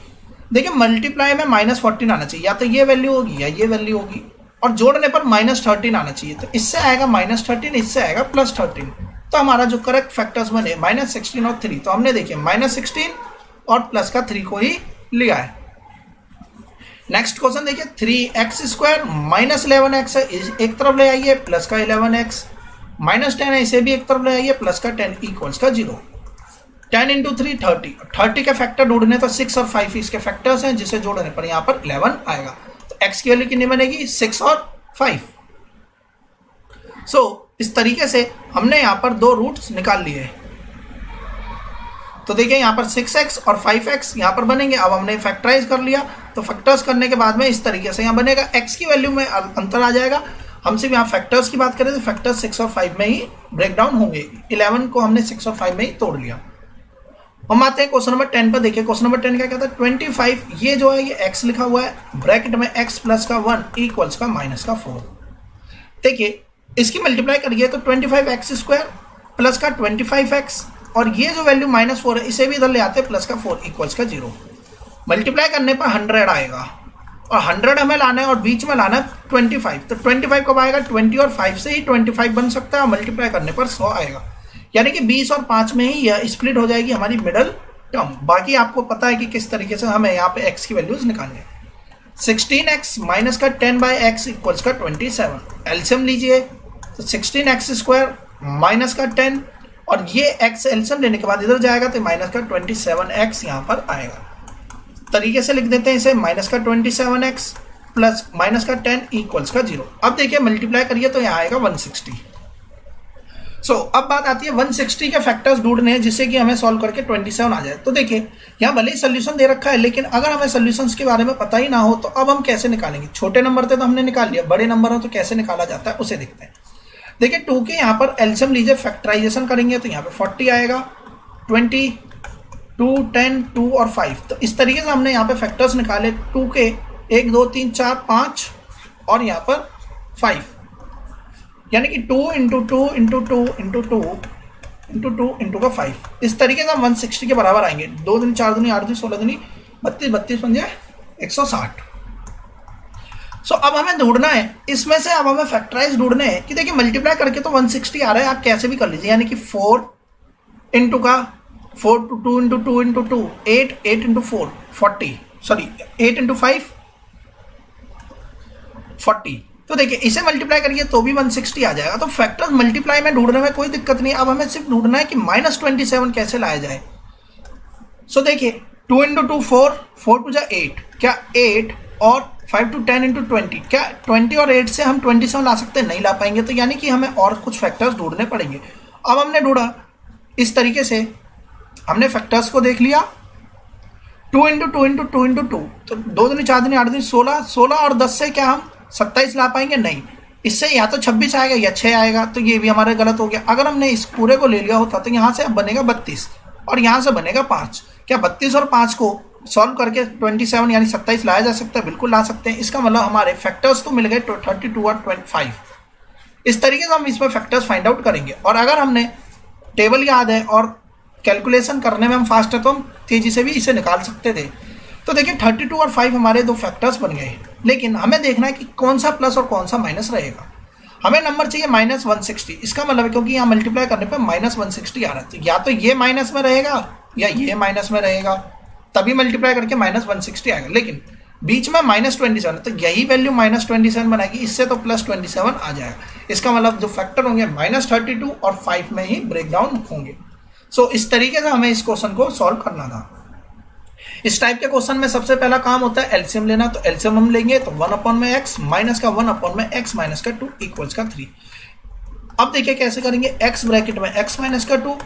देखिए मल्टीप्लाई में -14 आना चाहिए, या तो ये वैल्यू होगी या ये वैल्यू होगी, और जोड़ने पर -13 आना चाहिए, तो इससे आएगा -13, इससे आएगा +13। तो हमारा जो करेक्ट फैक्टर्स बने -16 और 3, तो हमने देखिए -16 और प्लस का 3 को ही लिया है। नेक्स्ट क्वेश्चन देखिए 3x स्क्वायर माइनस 11x है, एक तरफ ले आइए, प्लस का 11x माइनस 10 है, इसे भी एक तरफ ले आइए, प्लस का 10 इक्वल्स का 0। 10 इंटू 3 30, 30 के फैक्टर ढूंढने तो 6 और 5 इसके फैक्टर्स हैं, जिसे जोड़ने पर यहाँ पर 11 आएगा। तो x की वैल्यू कितनी बनेगी, 6 और 5। इस तरीके से हमने यहाँ पर 2 रूट्स निकाल लिए। तो देखिए यहाँ पर 6x और 5x यहाँ पर बनेंगे। अब हमने फैक्टराइज कर लिया, तो फैक्टर्स करने के बाद में इस तरीके से यहाँ बनेगा, x की वैल्यू में अंतर आ जाएगा। हम सिर्फ यहाँ फैक्टर्स की बात करें तो फैक्टर्स 6 और 5 में ही ब्रेक डाउन होंगे। 11 को हमने 6 और 5 में ही तोड़ लिया। हम आते हैं क्वेश्चन नंबर 10 पर। देखिए क्वेश्चन नंबर 10 क्या कहता है, 25, ये जो है ये x लिखा हुआ है, ब्रैकेट में x प्लस का 1 इक्वल्स का माइनस का 4। देखिए इसकी मल्टीप्लाई करिए तो 25x स्क्वायर प्लस का 25x, और ये जो वैल्यू -4 है इसे भी इधर ले आते हैं, प्लस का 4 इक्वल्स का 0। मल्टीप्लाई करने पर 100 आएगा, और 100 हमें लाना है और बीच में लाना है 25। तो 25 कब आएगा, 20 और 5 से ही 25 बन सकता है, और मल्टीप्लाई करने पर 100 आएगा, यानी कि 20 और 5 में ही यह स्प्लिट हो जाएगी हमारी मिडल टर्म। बाकी आपको पता है कि किस तरीके से हमें यहाँ पे x की वैल्यूज निकालनी है। 16x माइनस का 10/x इक्वल्स का 27। एलसीएम लीजिए तो 16x स्क्वायर माइनस का 10, और ये x एलसीएम लेने के बाद इधर जाएगा तो माइनस का 27x यहाँ पर आएगा। तरीके से लिख देते हैं इसे, माइनस का 27x प्लस माइनस का 10 इक्वल्स का 0। अब देखिए मल्टीप्लाई करिए तो यहाँ आएगा 160। अब बात आती है 160 के फैक्टर्स ढूंढने हैं जिससे कि हमें सॉल्व करके 27 आ जाए। तो देखिए यहाँ भले ही सोल्यूशन दे रखा है, लेकिन अगर हमें सोल्यूशंस के बारे में पता ही ना हो तो अब हम कैसे निकालेंगे। छोटे नंबर थे तो हमने निकाल लिया, बड़े नंबर हो तो कैसे निकाला जाता है उसे देखते हैं। देखिए 2 के यहाँ पर एलसीएम लीजिए, फैक्टराइजेशन करेंगे तो यहाँ पे 40 आएगा, 20, 2, 10, 2 और 5। तो इस तरीके से हमने यहाँ पे फैक्टर्स निकाले 2 के, 1 2 3 4 5 और यहाँ पर 5, यानी कि 2 into 2 into 2 into 2 into 2 into का 5। इस तरीके से हम 160 के बराबर आएंगे। 2 दूनी 4 दूनी 8 दूनी 16 दूनी 32, 32 बन जाए 160। अब हमें ढूंढना है इसमें से, अब हमें फैक्टराइज ढूंढने हैं कि देखिए मल्टीप्लाई करके तो 160 आ रहा है, आप कैसे भी कर लीजिए, यानी कि 4 इंटू का 4 2 into 2 into 2 8 8 into 4 40, sorry 8 into 5 40। तो देखिए इसे मल्टीप्लाई करिए तो भी 160 आ जाएगा। तो फैक्टर्स मल्टीप्लाई में ढूंढने में कोई दिक्कत नहीं। अब हमें सिर्फ ढूंढना है कि -27 कैसे लाया जाए। देखिए 2 इंटू 2 4, 4 2 जा 8, क्या 8 और 5 to 10 इंटू 20, क्या 20 और 8 से हम 27 ला सकते हैं, नहीं ला पाएंगे। तो यानी कि हमें और कुछ फैक्टर्स ढूंढने पड़ेंगे। अब हमने ढूंढा इस तरीके से, हमने फैक्टर्स को देख लिया, 2 into two into two into two, तो 2 दूनी 4 दूनी 8 दूनी 16, 16 और 10 से क्या हम 27 ला पाएंगे? नहीं, इससे या तो 26 आएगा या 6 आएगा, तो ये भी हमारे गलत हो गया। अगर हमने इस पूरे को ले लिया होता तो यहाँ से अब बनेगा 32 और यहाँ से बनेगा 5। क्या 32 और 5 को सॉल्व करके 27 यानी 27 लाया जा सकता है? बिल्कुल ला सकते हैं। इसका मतलब हमारे फैक्टर्स तो मिल गए 32 और 25। इस तरीके से हम इसमें फैक्टर्स फाइंड आउट करेंगे। और अगर हमने टेबल याद है और कैलकुलेशन करने में हम फास्ट है तो हम तेजी से भी इसे निकाल सकते थे। तो देखिए 32 और 5 हमारे दो फैक्टर्स बन गए, लेकिन हमें देखना है कि कौन सा प्लस और कौन सा माइनस रहेगा। हमें नंबर चाहिए -160। इसका मतलब है क्योंकि यहाँ मल्टीप्लाई करने पर -160 आ रहा है, या तो ये माइनस में रहेगा या ये माइनस में रहेगा, तभी मल्टीप्लाई करके -160 आएगा। लेकिन बीच में -27, तो यही वैल्यू -27 बनाएगी, इससे तो +27 आ जाएगा। इसका मतलब जो फैक्टर होंगे -32 और 5 में ही ब्रेक डाउन होंगे। सो इस तरीके से हमें इस क्वेश्चन को सॉल्व करना था। इस टाइप के क्वेश्चन में सबसे पहला काम होता है एलसीएम लेना। तो एलसीएम हम लेंगे तो 1/x माइनस का 1/x माइनस का 2 इक्वल्स का 3। अब देखिए कैसे करेंगे, x ब्रैकेट में x माइनस का 2,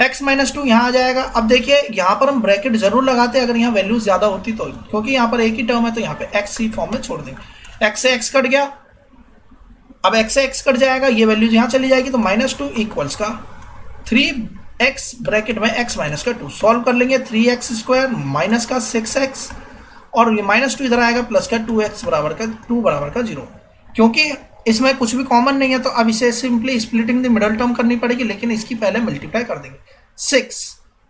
x माइनस 2 यहाँ आ जाएगा। अब देखिए यहाँ पर हम ब्रैकेट जरूर लगाते हैं अगर यहाँ वैल्यूज ज्यादा होती तो, क्योंकि यहाँ पर एक ही टर्म है तो यहाँ पे x ही फॉर्म में छोड़ देंगे। x से x कट गया, अब x से x कट जाएगा, ये वैल्यूज यहाँ चली जाएगी, तो -2 इक्वल्स का 3x ब्रैकेट में x माइनस का 2। सॉल्व कर लेंगे, 3x स्क्वायर माइनस का 6x और ये -2 इधर आएगा प्लस का 2x बराबर का 2 बराबर का 0। क्योंकि इसमें कुछ भी कॉमन नहीं है तो अब इसे simply splitting the middle term करनी पड़ेगी, लेकिन इसकी पहले मल्टीप्लाई कर देंगे।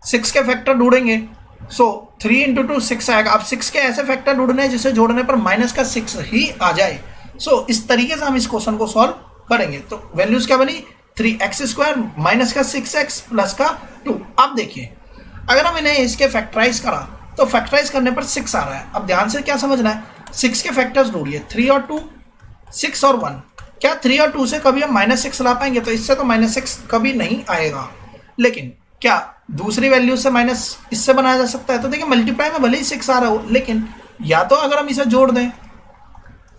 6 के फैक्टर ढूंढेंगे, सो 3 इंटू 2 6 आएगा। अब 6 के ऐसे फैक्टर ढूंढने हैं जिसे जोड़ने पर -6 ही आ जाए। सो इस तरीके से हम इस क्वेश्चन को सॉल्व करेंगे। तो वैल्यूज क्या बनी, 3x स्क्वायर माइनस का 6x प्लस का 2। अब देखिए अगर हम इन्हें इसके फैक्टराइज करा तो फैक्टराइज करने पर 6 आ रहा है। अब ध्यान से क्या समझना है, 6 के फैक्टर्स ढूंढिए, 3 और 2, 6 और 1। क्या 3 और 2 से कभी हम -6 ला पाएंगे? तो इससे तो -6 कभी नहीं आएगा। लेकिन क्या दूसरी वैल्यू से माइनस इससे बनाया जा सकता है? तो देखिए मल्टीप्लाई में भले ही 6 आ रहा हो, लेकिन या तो अगर हम इसे जोड़ दें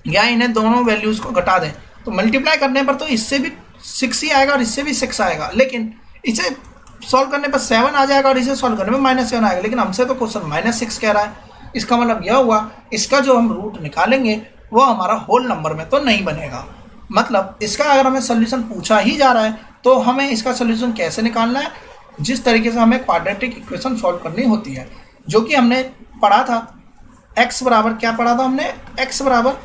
या इन्हें दोनों वैल्यूज को घटा दें, तो मल्टीप्लाई करने पर तो इससे भी 6 ही आएगा और इससे भी 6 आएगा। लेकिन इसे सॉल्व करने पर 7 आ जाएगा और इसे सॉल्व करने में -7 आएगा। लेकिन हमसे तो क्वेश्चन -6 कह रहा है। इसका मतलब यह हुआ इसका जो हम रूट निकालेंगे वो हमारा होल नंबर में तो नहीं बनेगा। मतलब इसका अगर हमें सोल्यूशन पूछा ही जा रहा है तो हमें इसका सोल्यूशन कैसे निकालना है, जिस तरीके से हमें क्वाड्रेटिक इक्वेशन सॉल्व करनी होती है, जो कि हमने पढ़ा था। x बराबर क्या पढ़ा था हमने, x बराबर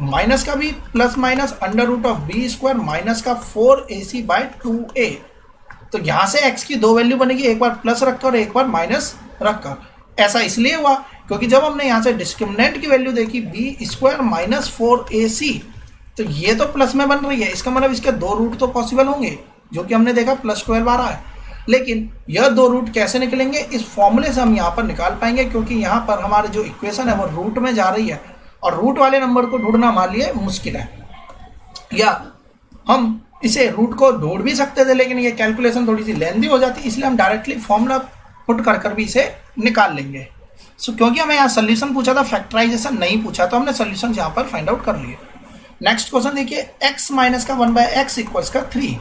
माइनस का भी प्लस माइनस √b² माइनस का 4ac/2a। तो यहाँ से x की दो वैल्यू बनेगी, एक बार प्लस रखकर और एक बार माइनस रखकर। ऐसा इसलिए हुआ क्योंकि जब हमने यहाँ से डिस्क्रिमिनेंट की वैल्यू देखी b² माइनस 4ac, तो ये तो प्लस में बन रही है। इसका मतलब इसके दो रूट तो पॉसिबल होंगे, जो कि हमने देखा +12 आ रहा है। लेकिन यह दो रूट कैसे निकलेंगे, इस फॉर्मूले से हम यहाँ पर निकाल पाएंगे, क्योंकि यहाँ पर हमारी जो इक्वेशन है वो रूट में जा रही है और रूट वाले नंबर को ढूंढना हमारे लिए मुश्किल है। या हम इसे रूट को ढूंढ भी सकते थे, लेकिन ये कैलकुलेशन थोड़ी सी लेंदी हो जाती, इसलिए हम डायरेक्टली फॉर्मूला पुट कर भी इसे निकाल लेंगे। सो क्योंकि हमें यहाँ सोल्यूशन पूछा था, फैक्टराइजेशन नहीं पूछा, तो हमने सोल्यूशन यहाँ पर फाइंड आउट कर लिए। नेक्स्ट क्वेश्चन देखिए, x माइनस का 1/x इक्वल्स का 3,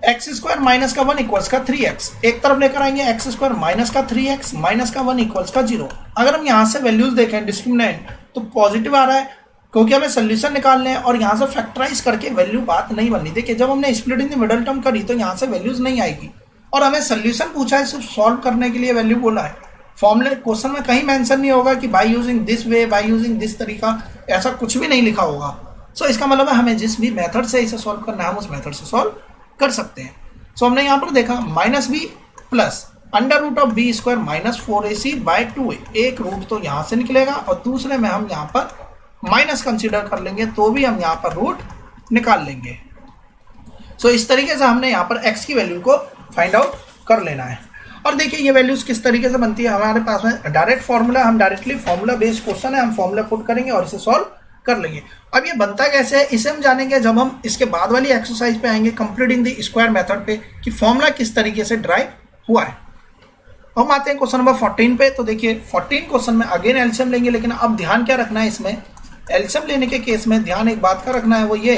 x² माइनस का 1 इक्वल्स का 3x। एक तरफ लेकर आएंगे, x² माइनस का 3x माइनस का 1 इक्वल्स का 0। अगर हम यहाँ से वैल्यूज देखें डिस्क्रिमिनेंट, तो पॉजिटिव आ रहा है क्योंकि हमें सोल्यूशन निकालने हैं, और यहाँ से फैक्टराइज करके वैल्यू बात नहीं बननी। देखिए जब हमने split in the middle term करी तो यहाँ से वैल्यूज नहीं आएगी, और हमें सोल्यूशन पूछा है, सिर्फ सॉल्व करने के लिए वैल्यू बोला है। फॉर्मूले क्वेश्चन में कहीं मेंशन नहीं होगा कि by using this way, by using this तरीका, ऐसा कुछ भी नहीं लिखा होगा। सो इसका मतलब है हमें जिस भी मेथड से इसे सॉल्व करना है हम उस मेथड से सॉल्व कर सकते हैं। सो हमने यहाँ पर देखा -b plus √b² minus 4ac/2a। एक रूट तो यहाँ से निकलेगा और दूसरे में हम यहाँ पर माइनस कंसीडर कर लेंगे, तो भी हम यहाँ पर रूट निकाल लेंगे। सो इस तरीके से हमने यहाँ पर x की वैल्यू को फाइंड आउट कर लेना है। और देखिए ये वैल्यूज किस तरीके से बनती है, हमारे पास में डायरेक्ट फॉर्मूला, हम डायरेक्टली फॉर्मूला बेस्ड क्वेश्चन है, हम फॉर्मूला पुट करेंगे और इसे सॉल्व कर लेंगे। अब ये बनता कैसे है इसे हम जानेंगे जब हम इसके बाद वाली एक्सरसाइज पे आएंगे, कंप्लीटिंग द स्क्वायर मेथड पे, कि फॉर्मूला किस तरीके से ड्राइव हुआ है। हम आते हैं क्वेश्चन नंबर 14 पे। तो देखिए 14 क्वेश्चन में अगेन एलसीएम लेंगे, लेकिन अब ध्यान क्या रखना है, इसमें एलसीएम लेने के केस में ध्यान एक बात का रखना है, वो ये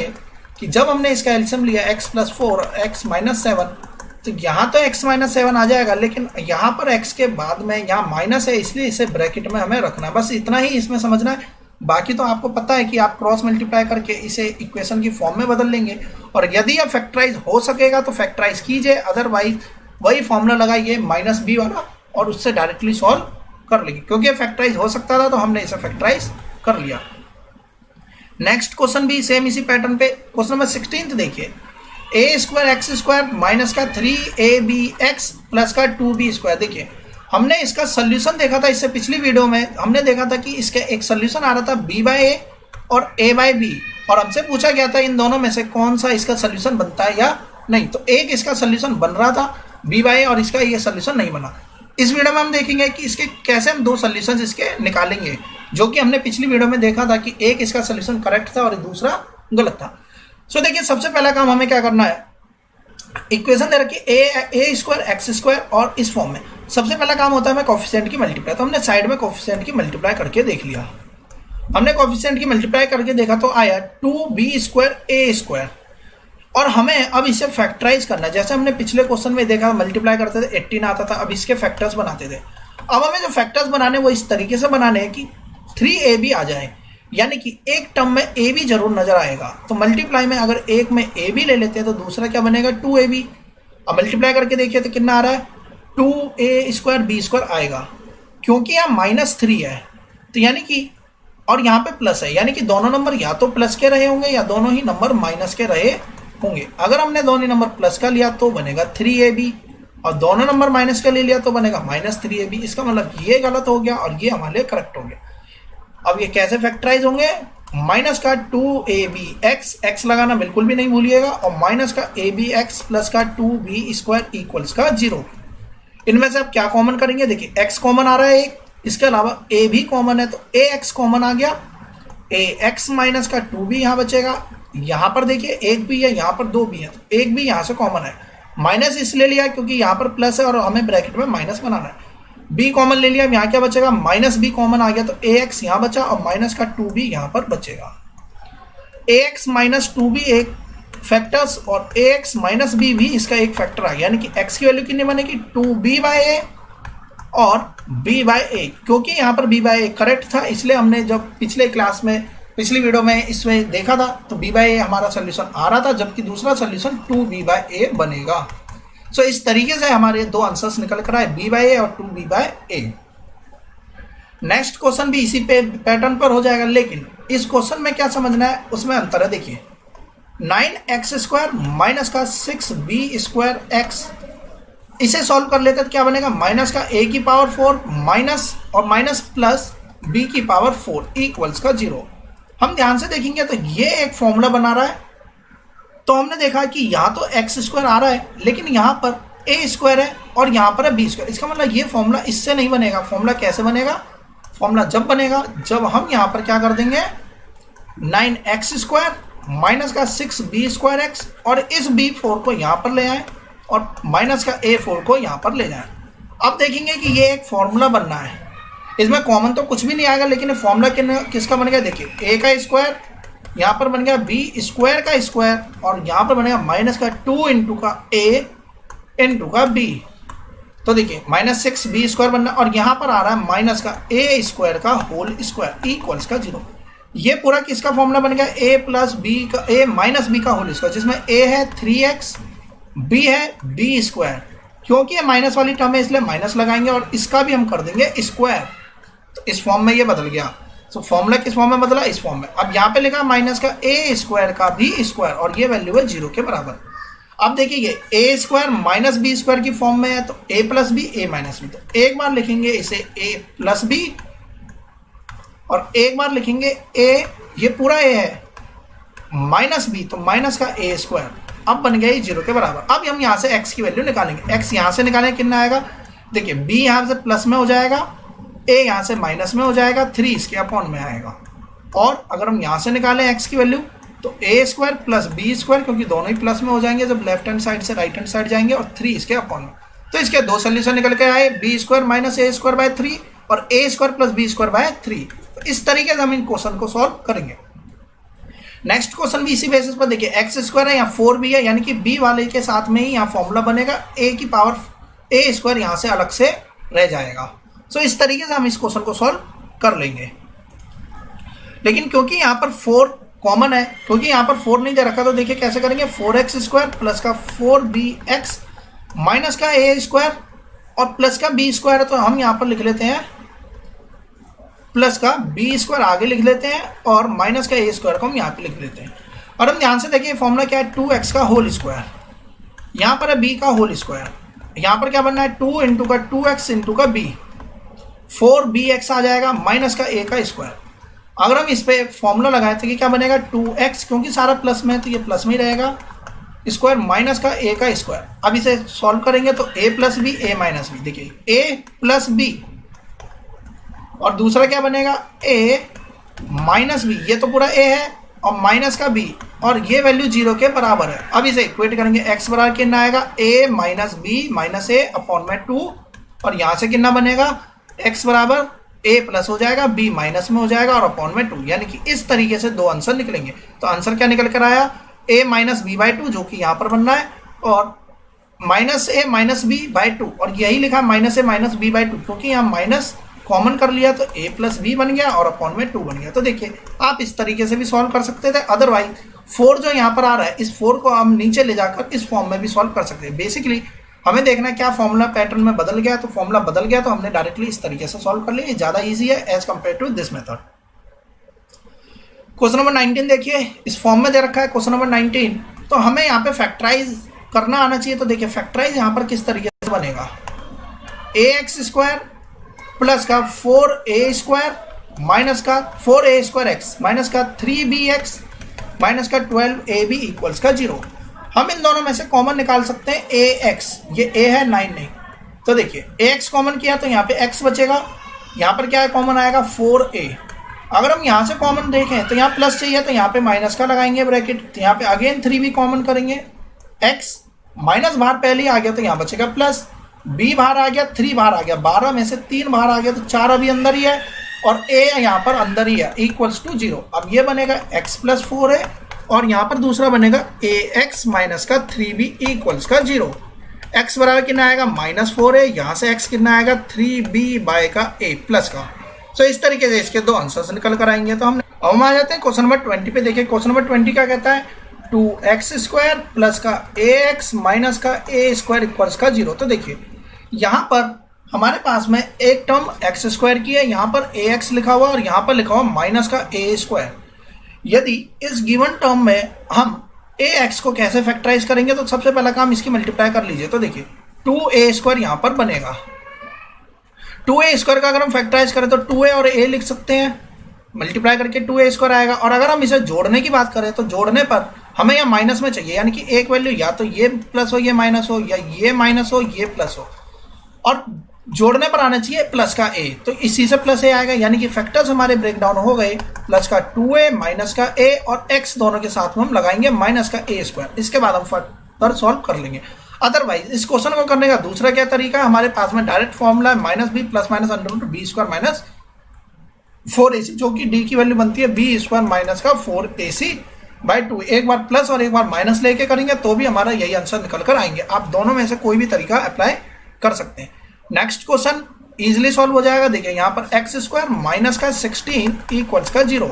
कि जब हमने इसका एलसीएम लिया x + 4 x - 7, तो यहाँ तो x माइनस 7 आ जाएगा, लेकिन यहाँ पर x के बाद में यहाँ माइनस है, इसलिए इसे ब्रैकेट में हमें रखना है। बस इतना ही इसमें समझना है। बाकी तो आपको पता है कि आप क्रॉस मल्टीप्लाई करके इसे इक्वेशन की फॉर्म में बदल लेंगे, और यदि यह फैक्टराइज हो सकेगा तो फैक्टराइज कीजिए, अदरवाइज वही फॉर्मूला लगाइए -b वाला और उससे डायरेक्टली सॉल्व कर लेंगे। क्योंकि ये फैक्टराइज हो सकता था तो हमने इसे फैक्टराइज कर लिया। नेक्स्ट क्वेश्चन भी सेम इसी पैटर्न पे, क्वेश्चन नंबर 16 देखिए, a square x square minus का 3ab(x) प्लस का 2b²। देखिए हमने इसका सोल्यूशन देखा था इससे पिछली वीडियो में, हमने देखा था कि इसका एक सोल्यूशन आ रहा था b/a और a/b, और हमसे पूछा गया था इन दोनों में से कौन सा इसका सोल्यूशन बनता है या नहीं। तो एक इसका सोल्यूशन बन रहा था b/a और इसका ये सोल्यूशन नहीं बना। इस वीडियो में हम देखेंगे कि इसके कैसे हम दो सोल्यूशन इसके निकालेंगे, जो कि हमने पिछली वीडियो में देखा था कि एक इसका सोल्यूशन करेक्ट था और दूसरा गलत था। सो देखिए सबसे पहला काम हमें क्या करना है, इक्वेशन दे रखी a स्क्वायर एक्स स्क्वायर और इस फॉर्म में। सबसे पहला काम होता है हमें कोफिशिएंट की मल्टीप्लाई, तो हमने साइड में कोफिशिएंट की मल्टीप्लाई करके देख लिया। हमने कोफिशिएंट की मल्टीप्लाई करके देखा तो आया 2b² a², और हमें अब इसे फैक्टराइज करना है। जैसे हमने पिछले क्वेश्चन में देखा मल्टीप्लाई करते थे 18 आता था, अब इसके फैक्टर्स बनाते थे। अब हमें जो फैक्टर्स बनाने वो इस तरीके से बनाने हैं कि 3ab आ जाए, यानी कि एक टर्म में a भी जरूर नजर आएगा। तो मल्टीप्लाई में अगर एक में a भी ले लेते हैं तो दूसरा क्या बनेगा 2ab। अब मल्टीप्लाई करके देखिए तो कितना आ रहा है 2a² b² आएगा, क्योंकि यहाँ -3 है तो यानी कि, और यहाँ पे प्लस है, यानी कि दोनों नंबर या तो प्लस के रहे होंगे या दोनों ही नंबर माइनस के रहे होंगे। अगर हमने दोनों नंबर प्लस का लिया तो बनेगा 3ab, और दोनों नंबर माइनस का ले लिया तो बनेगा -3ab। इसका मतलब ये गलत हो गया और ये हमारे लिए करेक्ट हो गया। अब ये कैसे फैक्टराइज होंगे, माइनस का 2ab(x), x लगाना बिल्कुल भी नहीं भूलिएगा, और माइनस का ab(x) प्लस का 2b² इक्वल्स का 0। इनमें से आप क्या कॉमन करेंगे, देखिए x कॉमन आ रहा है एक, इसके अलावा a भी कॉमन है तो ax कॉमन आ गया, ax माइनस का 2b यहाँ बचेगा। यहाँ पर देखिए एक भी है, यहाँ पर 2b है, तो एक भी यहाँ से कॉमन है। माइनस इसलिए लिया क्योंकि यहाँ पर प्लस है और हमें ब्रैकेट में माइनस बनाना है। b कॉमन ले लिया, यहाँ क्या बचेगा -b कॉमन आ गया, तो ax यहाँ बचा और माइनस का 2b यहाँ पर बचेगा। ax माइनस 2b एक फैक्टर्स और ax माइनस b भी इसका एक फैक्टर आ गया, यानी कि x की वैल्यू कितनी बनेगी 2b/a और b/a। क्योंकि यहाँ पर b/a करेक्ट था, इसलिए हमने जब पिछले क्लास में पिछली वीडियो में इसमें देखा था तो b/a हमारा सोल्यूशन आ रहा था, जबकि दूसरा सोल्यूशन 2b/a बनेगा। सो इस तरीके से हमारे दो आंसर्स निकल कर आए, b/a और 2b/a। नेक्स्ट क्वेश्चन भी इसी पे पैटर्न पर हो जाएगा, लेकिन इस क्वेश्चन में क्या समझना है उसमें अंतर है। देखिए 9x² माइनस का 6b² x, इसे सॉल्व कर लेते तो क्या बनेगा, माइनस का a की पावर 4 माइनस और माइनस प्लस b की पावर 4 इक्वल्स का 0। हम ध्यान से देखेंगे तो ये एक फॉर्मूला बना रहा है। तो हमने देखा कि यहाँ तो x² आ रहा है, लेकिन यहाँ पर a² है और यहाँ पर है b²। इसका मतलब ये फॉर्मूला इससे नहीं बनेगा। फॉर्मूला कैसे बनेगा, फॉर्मूला जब बनेगा जब हम यहाँ पर क्या कर देंगे 9x² माइनस का 6b² x, और इस b4 को यहाँ पर ले आए और माइनस का a4 को यहाँ पर ले जाए। अब देखेंगे कि ये एक फॉर्मूला बनना है, इसमें कॉमन तो कुछ भी नहीं आएगा, लेकिन फॉर्मूला किसका बन गया, देखिए a का स्क्वायर, यहाँ पर बन गया b² का स्क्वायर, और यहाँ पर बनेगा माइनस का 2 इंटू का a इंटू का b। तो देखिए -6b² बनना, और यहाँ पर आ रहा है माइनस का a² का होल स्क्वायर इक्वल्स का 0। ये पूरा किसका फॉर्मूला बन गया, a प्लस b का a माइनस b का होल स्क्वायर, जिसमें a है 3x, b है b²। क्योंकि ये माइनस वाली टर्म है इसलिए माइनस लगाएंगे और इसका भी हम कर देंगे स्क्वायर, तो इस फॉर्म में ये बदल गया। तो फॉर्मूला किस फॉर्म में बदला, इस फॉर्म में। अब यहाँ पे लिखा माइनस का a² का भी स्क्वायर, और ये वैल्यू है 0 के बराबर। अब देखिए a² माइनस b² की फॉर्म में है, तो a plus b a minus b, तो एक बार लिखेंगे इसे a प्लस b और एक बार लिखेंगे a, ये पूरा a है, माइनस b, तो माइनस का a²। अब बन गया ये 0 के बराबर। अब हम यहाँ से x की वैल्यू निकालेंगे। x यहाँ से निकालेंगे कितना आएगा, देखिए b यहाँ से प्लस में हो जाएगा, a यहाँ से माइनस में हो जाएगा, 3 इसके अपॉन में आएगा। और अगर हम यहाँ से निकालें x की वैल्यू तो a² प्लस b², क्योंकि दोनों ही प्लस में हो जाएंगे जब लेफ्ट हैंड साइड से राइट हैंड साइड जाएंगे, और 3 इसके अपॉन में। तो इसके दो सोल्यूशन निकल के आए, b² माइनस a²/3 और a² प्लस b²/3। तो इस तरीके से हम इन क्वेश्चन को सॉल्व करेंगे। नेक्स्ट क्वेश्चन भी इसी बेसिस पर देखिए, एक्स स्क्वायर है या 4b है, यानी कि b वाले के साथ में ही यहाँ फॉर्मूला बनेगा, a की पावर a स्क्वायर यहाँ से अलग से रह जाएगा। सो इस तरीके से हम इस क्वेश्चन को सॉल्व कर लेंगे। लेकिन क्योंकि यहाँ पर 4 कॉमन है, क्योंकि यहाँ पर 4 नहीं दे रखा, तो देखिए कैसे करेंगे, 4x स्क्वायर प्लस का 4bx माइनस का a स्क्वायर और प्लस का b स्क्वायर है, तो हम यहाँ पर लिख लेते हैं प्लस का b स्क्वायर आगे लिख लेते हैं और माइनस का a स्क्वायर को हम यहाँ पे लिख लेते हैं। और हम ध्यान से देखिए फॉर्मूला क्या है, 2x का होल स्क्वायर, यहाँ पर है b का होल स्क्वायर, यहाँ पर क्या बनना है 2 इंटू का 2x इंटू का b, 4bx आ जाएगा माइनस का a का स्क्वायर। अगर हम इस पे फॉर्मूला लगाए तो ये क्या बनेगा 2x, क्योंकि सारा प्लस में है तो ये प्लस में ही रहेगा, स्क्वायर माइनस का a का स्क्वायर। अब इसे सॉल्व करेंगे तो a plus B a minus B, देखिए a प्लस बी और दूसरा क्या बनेगा a माइनस बी, ये तो पूरा a है और माइनस का b और ये वैल्यू 0 के बराबर है। अब इसे इक्वेट करेंगे, x बराबर कितना आएगा a minus B minus a upon में 2 और यहाँ से कितना बनेगा x बराबर a प्लस हो जाएगा b माइनस में हो जाएगा और अपॉन में 2, यानी कि इस तरीके से दो आंसर निकलेंगे। तो आंसर क्या निकल कर आया, a माइनस बी बाई 2 जो कि यहाँ पर बन रहा है और minus a minus B by 2, और यही लिखा minus a minus B by 2, क्योंकि यहाँ माइनस कॉमन कर लिया तो a प्लस बी बन गया और अपॉन में 2 बन गया। तो देखिए आप इस तरीके से भी सॉल्व कर सकते थे, अदरवाइज 4 जो यहाँ पर आ रहा है इस 4 को हम नीचे ले जाकर इस फॉर्म में भी सॉल्व कर सकते हैं। बेसिकली हमें देखना है क्या फॉर्मूला पैटर्न में बदल गया, तो फॉर्मूला बदल गया तो हमने डायरेक्टली इस तरीके से सॉल्व कर लिया, ये ज़्यादा ईजी है as compare to this method. Question number 19 देखिए, इस फॉर्म में दे रखा है क्वेश्चन नंबर 19, तो हमें यहाँ पे फैक्टराइज करना आना चाहिए। तो देखिए फैक्टराइज यहाँ पर किस तरीके से बनेगा, ax स्क्वायर प्लस का 4a स्क्वायर माइनस का 4a स्क्वायर एक्स माइनस का 3bx माइनस का 12ab इक्वल्स का 0। हम इन दोनों में से कॉमन निकाल सकते हैं ax, ये a है 9 नहीं, तो देखिए ax कॉमन किया तो यहाँ पे x बचेगा, यहाँ पर क्या है कॉमन आएगा 4a। अगर हम यहाँ से कॉमन देखें तो यहाँ प्लस चाहिए तो यहाँ पे माइनस का लगाएंगे ब्रैकेट, तो यहाँ पे अगेन 3b कॉमन करेंगे, x माइनस बाहर पहले ही आ गया तो यहाँ बचेगा प्लस, b बाहर आ गया, 3 बाहर आ गया, 12 में से 3 बाहर आ गया तो 4 अभी अंदर ही है और a यहाँ पर अंदर ही है इक्वल्स टू 0। अब ये बनेगा x प्लस 4 है और यहाँ पर दूसरा बनेगा ax माइनस का 3b इक्वल्स का 0। x बराबर कितना आएगा -4 है, यहाँ से x कितना आएगा 3b बाय का a प्लस का। सो इस तरीके से इसके दो आंसर्स निकल कर आएंगे। तो हमने अब हम आ जाते हैं क्वेश्चन नंबर 20 पे। देखिए क्वेश्चन नंबर 20 क्या कहता है, 2x स्क्वायर प्लस का ax माइनस का a स्क्वायर इक्वल्स का 0। तो देखिए यहाँ पर हमारे पास में एक टर्म x स्क्वायर की है, यहाँ पर ax लिखा हुआ और यहाँ पर लिखा हुआ माइनस का a स्क्वायर। यदि इस गिवन टर्म में हम ax को कैसे फैक्टराइज करेंगे, तो सबसे पहला काम इसकी मल्टीप्लाई कर लीजिए। तो देखिए 2a स्क्वायर यहाँ पर बनेगा, 2a स्क्वायर का अगर हम फैक्टराइज करें तो 2a और a लिख सकते हैं, मल्टीप्लाई करके 2a स्क्वायर आएगा। और अगर हम इसे जोड़ने की बात करें तो जोड़ने पर हमें यहाँ माइनस में चाहिए, यानी कि एक वैल्यू या तो ये प्लस हो ये माइनस हो, या ये माइनस हो ये प्लस हो, और जोड़ने पर आना चाहिए प्लस का a, तो इसी से प्लस a आएगा, यानी कि फैक्टर्स हमारे ब्रेक डाउन हो गए, प्लस का 2a माइनस का a और x दोनों के साथ में हम लगाएंगे माइनस का a स्क्वायर। इसके बाद हम फर्दर सॉल्व कर लेंगे। अदरवाइज इस क्वेश्चन को करने का दूसरा क्या तरीका है, हमारे पास में डायरेक्ट फॉर्मूला है minus B plus minus under root B square minus 4ac, जो कि d की वैल्यू बनती है बी स्क्वायर माइनस का 4ac बाई 2। एक बार प्लस और एक बार माइनस लेके करेंगे तो भी हमारा यही आंसर निकल कर आएंगे। आप दोनों में से कोई भी तरीका अप्लाई कर सकते हैं। नेक्स्ट क्वेश्चन इजीली सॉल्व हो जाएगा। देखिए यहाँ पर एक्स स्क्वायर माइनस का 16 इक्वल्स का 0।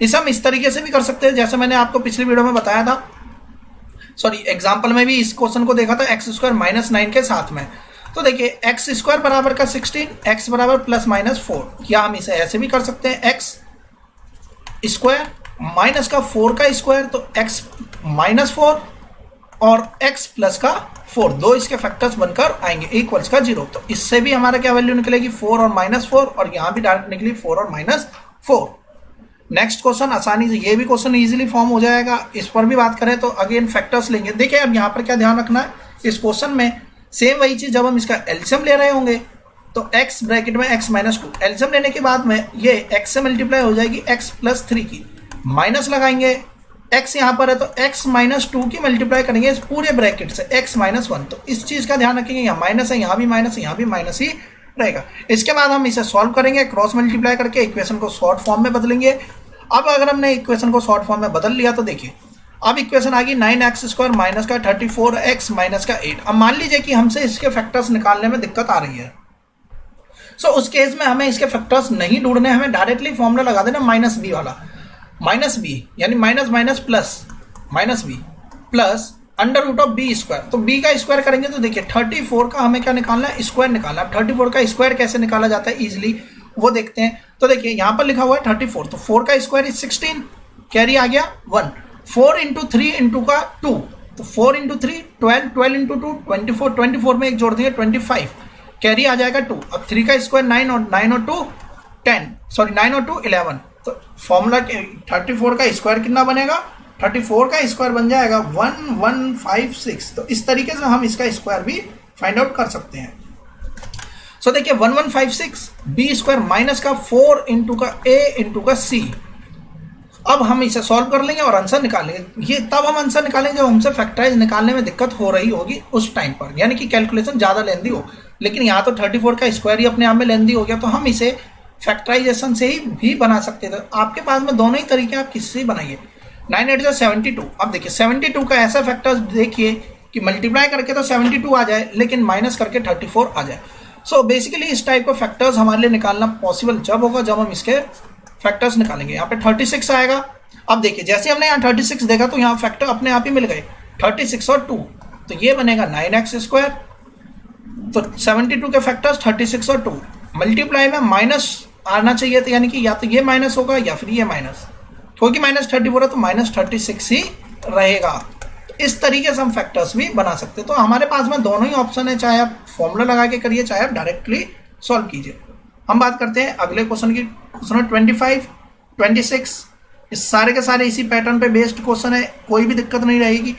इसे हम इस तरीके से भी कर सकते हैं जैसे मैंने आपको पिछली वीडियो में बताया था, सॉरी एग्जाम्पल में भी इस क्वेश्चन को देखा था एक्स स्क्वायर माइनस 9 के साथ में। तो देखिए एक्स स्क्वायर बराबर का 16, एक्स बराबर प्लस माइनस 4, या हम इसे ऐसे भी कर सकते हैं एक्स स्क्वायर माइनस का 4 का स्क्वायर, तो एक्स माइनस 4 और x प्लस का 4, दो इसके फैक्टर्स बनकर आएंगे इक्वल्स का 0। तो इससे भी हमारा क्या वैल्यू निकलेगी 4 और -4, और यहाँ भी डायरेक्ट निकली 4 और -4। नेक्स्ट क्वेश्चन आसानी से, ये भी क्वेश्चन इजीली फॉर्म हो जाएगा। इस पर भी बात करें तो अगेन फैक्टर्स लेंगे। देखिए अब यहाँ पर क्या ध्यान रखना है, इस क्वेश्चन में सेम वही चीज, जब हम इसका एलसीएम ले रहे होंगे तो x ब्रैकेट में x माइनस 2, एलसीएम लेने के बाद में ये x से मल्टीप्लाई हो जाएगी x प्लस 3 की, माइनस लगाएंगे, x यहाँ पर है तो x माइनस 2 की मल्टीप्लाई करेंगे इस पूरे ब्रैकेट से x माइनस 1। तो इस चीज का ध्यान रखेंगे, यहाँ माइनस है, यहाँ भी माइनस है, यहाँ भी माइनस ही रहेगा। इसके बाद हम इसे सॉल्व करेंगे, क्रॉस मल्टीप्लाई करके इक्वेशन को शॉर्ट फॉर्म में बदलेंगे। अब अगर हमने इक्वेशन को शॉर्ट फॉर्म में बदल लिया तो देखिए अब इक्वेशन आ गई 9x² माइनस का 34x माइनस का 8। अब मान लीजिए कि हमसे इसके फैक्टर्स निकालने में दिक्कत आ रही है, सो उस केस में हमें इसके फैक्टर्स नहीं ढूंढने, हमें डायरेक्टली फॉर्मूला लगा देना माइनस बी वाला, माइनस बी यानी minus minus plus minus B plus under root of B square. तो बी का स्क्वायर करेंगे तो देखिए 34 का हमें क्या निकालना है, स्क्वायर निकालना है। 34 का स्क्वायर कैसे निकाला जाता है इजिली वो देखते हैं। तो देखिए यहाँ पर लिखा हुआ है 34, तो 4 का स्क्वायर इज 16, कैरी आ गया 1, 4 इंटू 3 इंटू का 2, तो 4 इंटू 3 12, 12 इंटू 2 24, 24 में एक जोड़ दिए 25, कैरी आ जाएगा 2। अब 3 का स्क्वायर 9 और 9 और 2 10, सॉरी 9 और 2 11। तो फॉर्मूला 34 का स्क्वायर कितना बनेगा, 34 का स्क्वायर बन जाएगा 1156। तो इस तरीके से हम इसका स्क्वायर भी फाइंड आउट कर सकते हैं। सो देखिए 1156 बी स्क्वायर माइनस का 4 इंटू का ए इंटू का सी। अब हम इसे सॉल्व कर लेंगे और आंसर निकालेंगे। ये तब हम आंसर निकालेंगे जब हमसे फैक्टराइज निकालने में दिक्कत हो रही होगी उस टाइम पर, यानी कि कैलकुलेशन ज़्यादा लेंदी हो। लेकिन यहाँ तो 34 का स्क्वायर ही अपने आप में लेंदी हो गया, तो हम इसे फैक्टराइजेशन से ही भी बना सकते थे। आपके पास में दोनों ही तरीके, आप किससे बनाइए। 9 8 72। अब देखिए 72 का ऐसा फैक्टर देखिए कि मल्टीप्लाई करके तो 72 आ जाए, लेकिन माइनस करके 34 आ जाए। सो बेसिकली इस टाइप का फैक्टर्स हमारे लिए निकालना पॉसिबल जब होगा जब हम इसके फैक्टर्स निकालेंगे। यहाँ पे 36 आएगा। अब देखिए जैसे हमने यहाँ 36 देखा तो यहाँ फैक्टर अपने आप ही मिल गए 36 और 2, तो ये बनेगा 9x²। तो 72 के फैक्टर्स 36 और 2 मल्टीप्लाई में माइनस आना चाहिए था, यानी कि या तो ये माइनस होगा या फिर ये माइनस, क्योंकि -34 है तो -36 ही रहेगा। तो इस तरीके से हम फैक्टर्स भी बना सकते हैं। तो हमारे पास में दोनों ही ऑप्शन है, चाहे आप फॉर्मूला लगा के करिए चाहे आप डायरेक्टली सॉल्व कीजिए। हम बात करते हैं अगले क्वेश्चन की। क्वेश्चन 25 26 इस सारे के सारे इसी पैटर्न पे बेस्ड क्वेश्चन है, कोई भी दिक्कत नहीं रहेगी।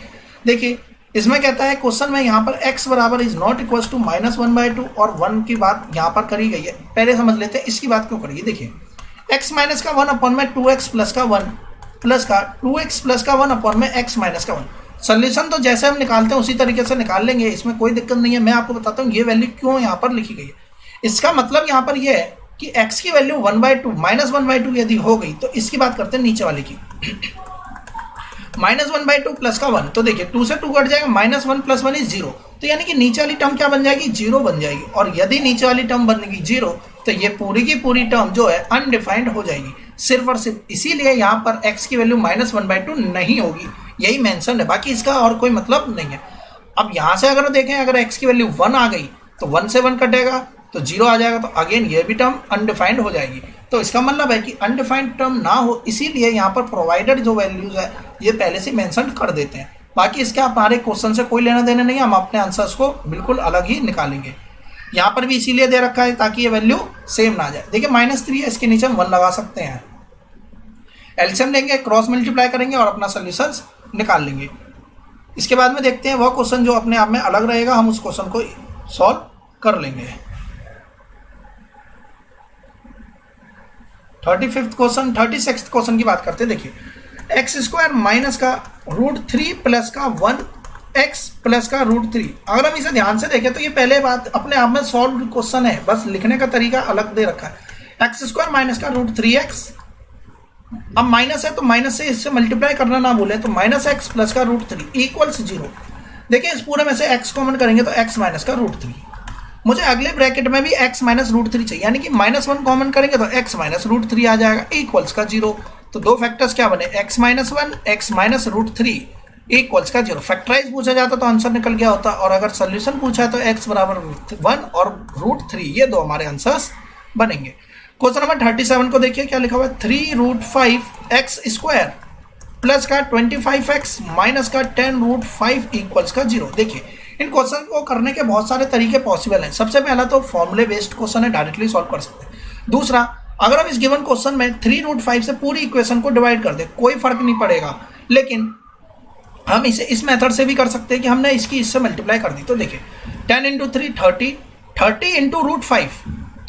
देखिए इसमें कहता है क्वेश्चन में यहाँ पर x बराबर इज नॉट इक्वल टू -1/2 और 1 की बात यहाँ पर करी गई है। पहले समझ लेते हैं इसकी बात क्यों करी। देखिए x माइनस का 1 अपॉन में 2x प्लस का 1 प्लस का 2x प्लस का 1 अपॉन में x माइनस का 1। सोल्यूशन तो जैसे हम निकालते हैं उसी तरीके से निकाल लेंगे, इसमें कोई दिक्कत नहीं है। मैं आपको बताता हूँ ये वैल्यू क्यों यहाँ पर लिखी गई है। इसका मतलब यहाँ पर यह है कि x की वैल्यू 1/2 -1/2 यदि हो गई तो इसकी बात करते हैं नीचे वाले की। -1/2 प्लस का 1, तो देखिए 2 से 2 कट जाएगा, -1 प्लस 1 इज 0। तो यानी कि नीचे वाली टर्म क्या बन जाएगी, 0 बन जाएगी। और यदि नीचे वाली टर्म बनेगी 0 तो ये पूरी की पूरी टर्म जो है अनडिफाइंड हो जाएगी, सिर्फ और सिर्फ इसीलिए यहाँ पर x की वैल्यू -1/2 नहीं होगी, यही मेंशन है, बाकी इसका और कोई मतलब नहीं है। अब यहाँ से अगर देखें, अगर x की वैल्यू 1 आ गई तो 1 से 1 कटेगा तो 0 आ जाएगा, तो अगेन ये भी टर्म अनडिफाइंड हो जाएगी। तो इसका मतलब है कि अनडिफाइंड टर्म ना हो, इसीलिए यहाँ पर प्रोवाइडेड जो वैल्यूज है ये पहले से मेंशन कर देते हैं। बाकी इसके हमारे क्वेश्चन से कोई लेना देना नहीं है, हम अपने आंसर्स को बिल्कुल अलग ही निकालेंगे। यहाँ पर भी इसीलिए दे रखा है ताकि ये वैल्यू सेम ना जाए। देखिए -3 है, इसके नीचे हम 1 लगा सकते हैं, एलसीएम लेंगे, क्रॉस मल्टीप्लाई करेंगे और अपना सोल्यूशन निकाल लेंगे। इसके बाद में देखते हैं वह क्वेश्चन जो अपने आप में अलग रहेगा, हम उस क्वेश्चन को सॉल्व कर लेंगे। 35th क्वेश्चन 36th क्वेश्चन की बात करते हैं। देखिए x² माइनस का √3 प्लस का 1x प्लस का √3। अगर हम इसे ध्यान से देखें तो ये पहले बात अपने आप में सॉल्व क्वेश्चन है, बस लिखने का तरीका अलग दे रखा है। x² माइनस का √3x, अब माइनस है तो माइनस से इससे मल्टीप्लाई करना ना भूलें, तो -x प्लस का √3 इक्वल्स 0। देखिए इस पूरे में से x कॉमन करेंगे तो x माइनस का √3, मुझे अगले ब्रैकेट में भी x माइनस √3 चाहिए, यानी कि -1 कॉमन करेंगे तो x माइनस √3 आ जाएगा इक्वल्स का 0। तो दो फैक्टर्स क्या बने, x minus 1 x minus √3 equals का 0। फैक्टराइज पूछा जाता तो आंसर निकल गया होता, और अगर सोल्यूशन पूछा है तो x बराबर 1 और √3, ये दो हमारे आंसर्स बनेंगे। क्वेश्चन नंबर 37 को देखिए क्या लिखा हुआ है, 3√5x² प्लस का 25x माइनस का 10√5 इक्वल्स का 0। देखिए इन क्वेश्चन को करने के बहुत सारे तरीके पॉसिबल हैं। सबसे पहला तो फॉर्मूले बेस्ड क्वेश्चन है, डायरेक्टली सॉल्व कर सकते हैं। दूसरा, अगर हम इस गिवन क्वेश्चन में 3√5 से पूरी इक्वेशन को डिवाइड कर दें, कोई फर्क नहीं पड़ेगा, लेकिन हम इसे इस मेथड से भी कर सकते हैं कि हमने इसकी इससे मल्टीप्लाई कर दी। तो देखिए 10 × 3 30, 30 × √5,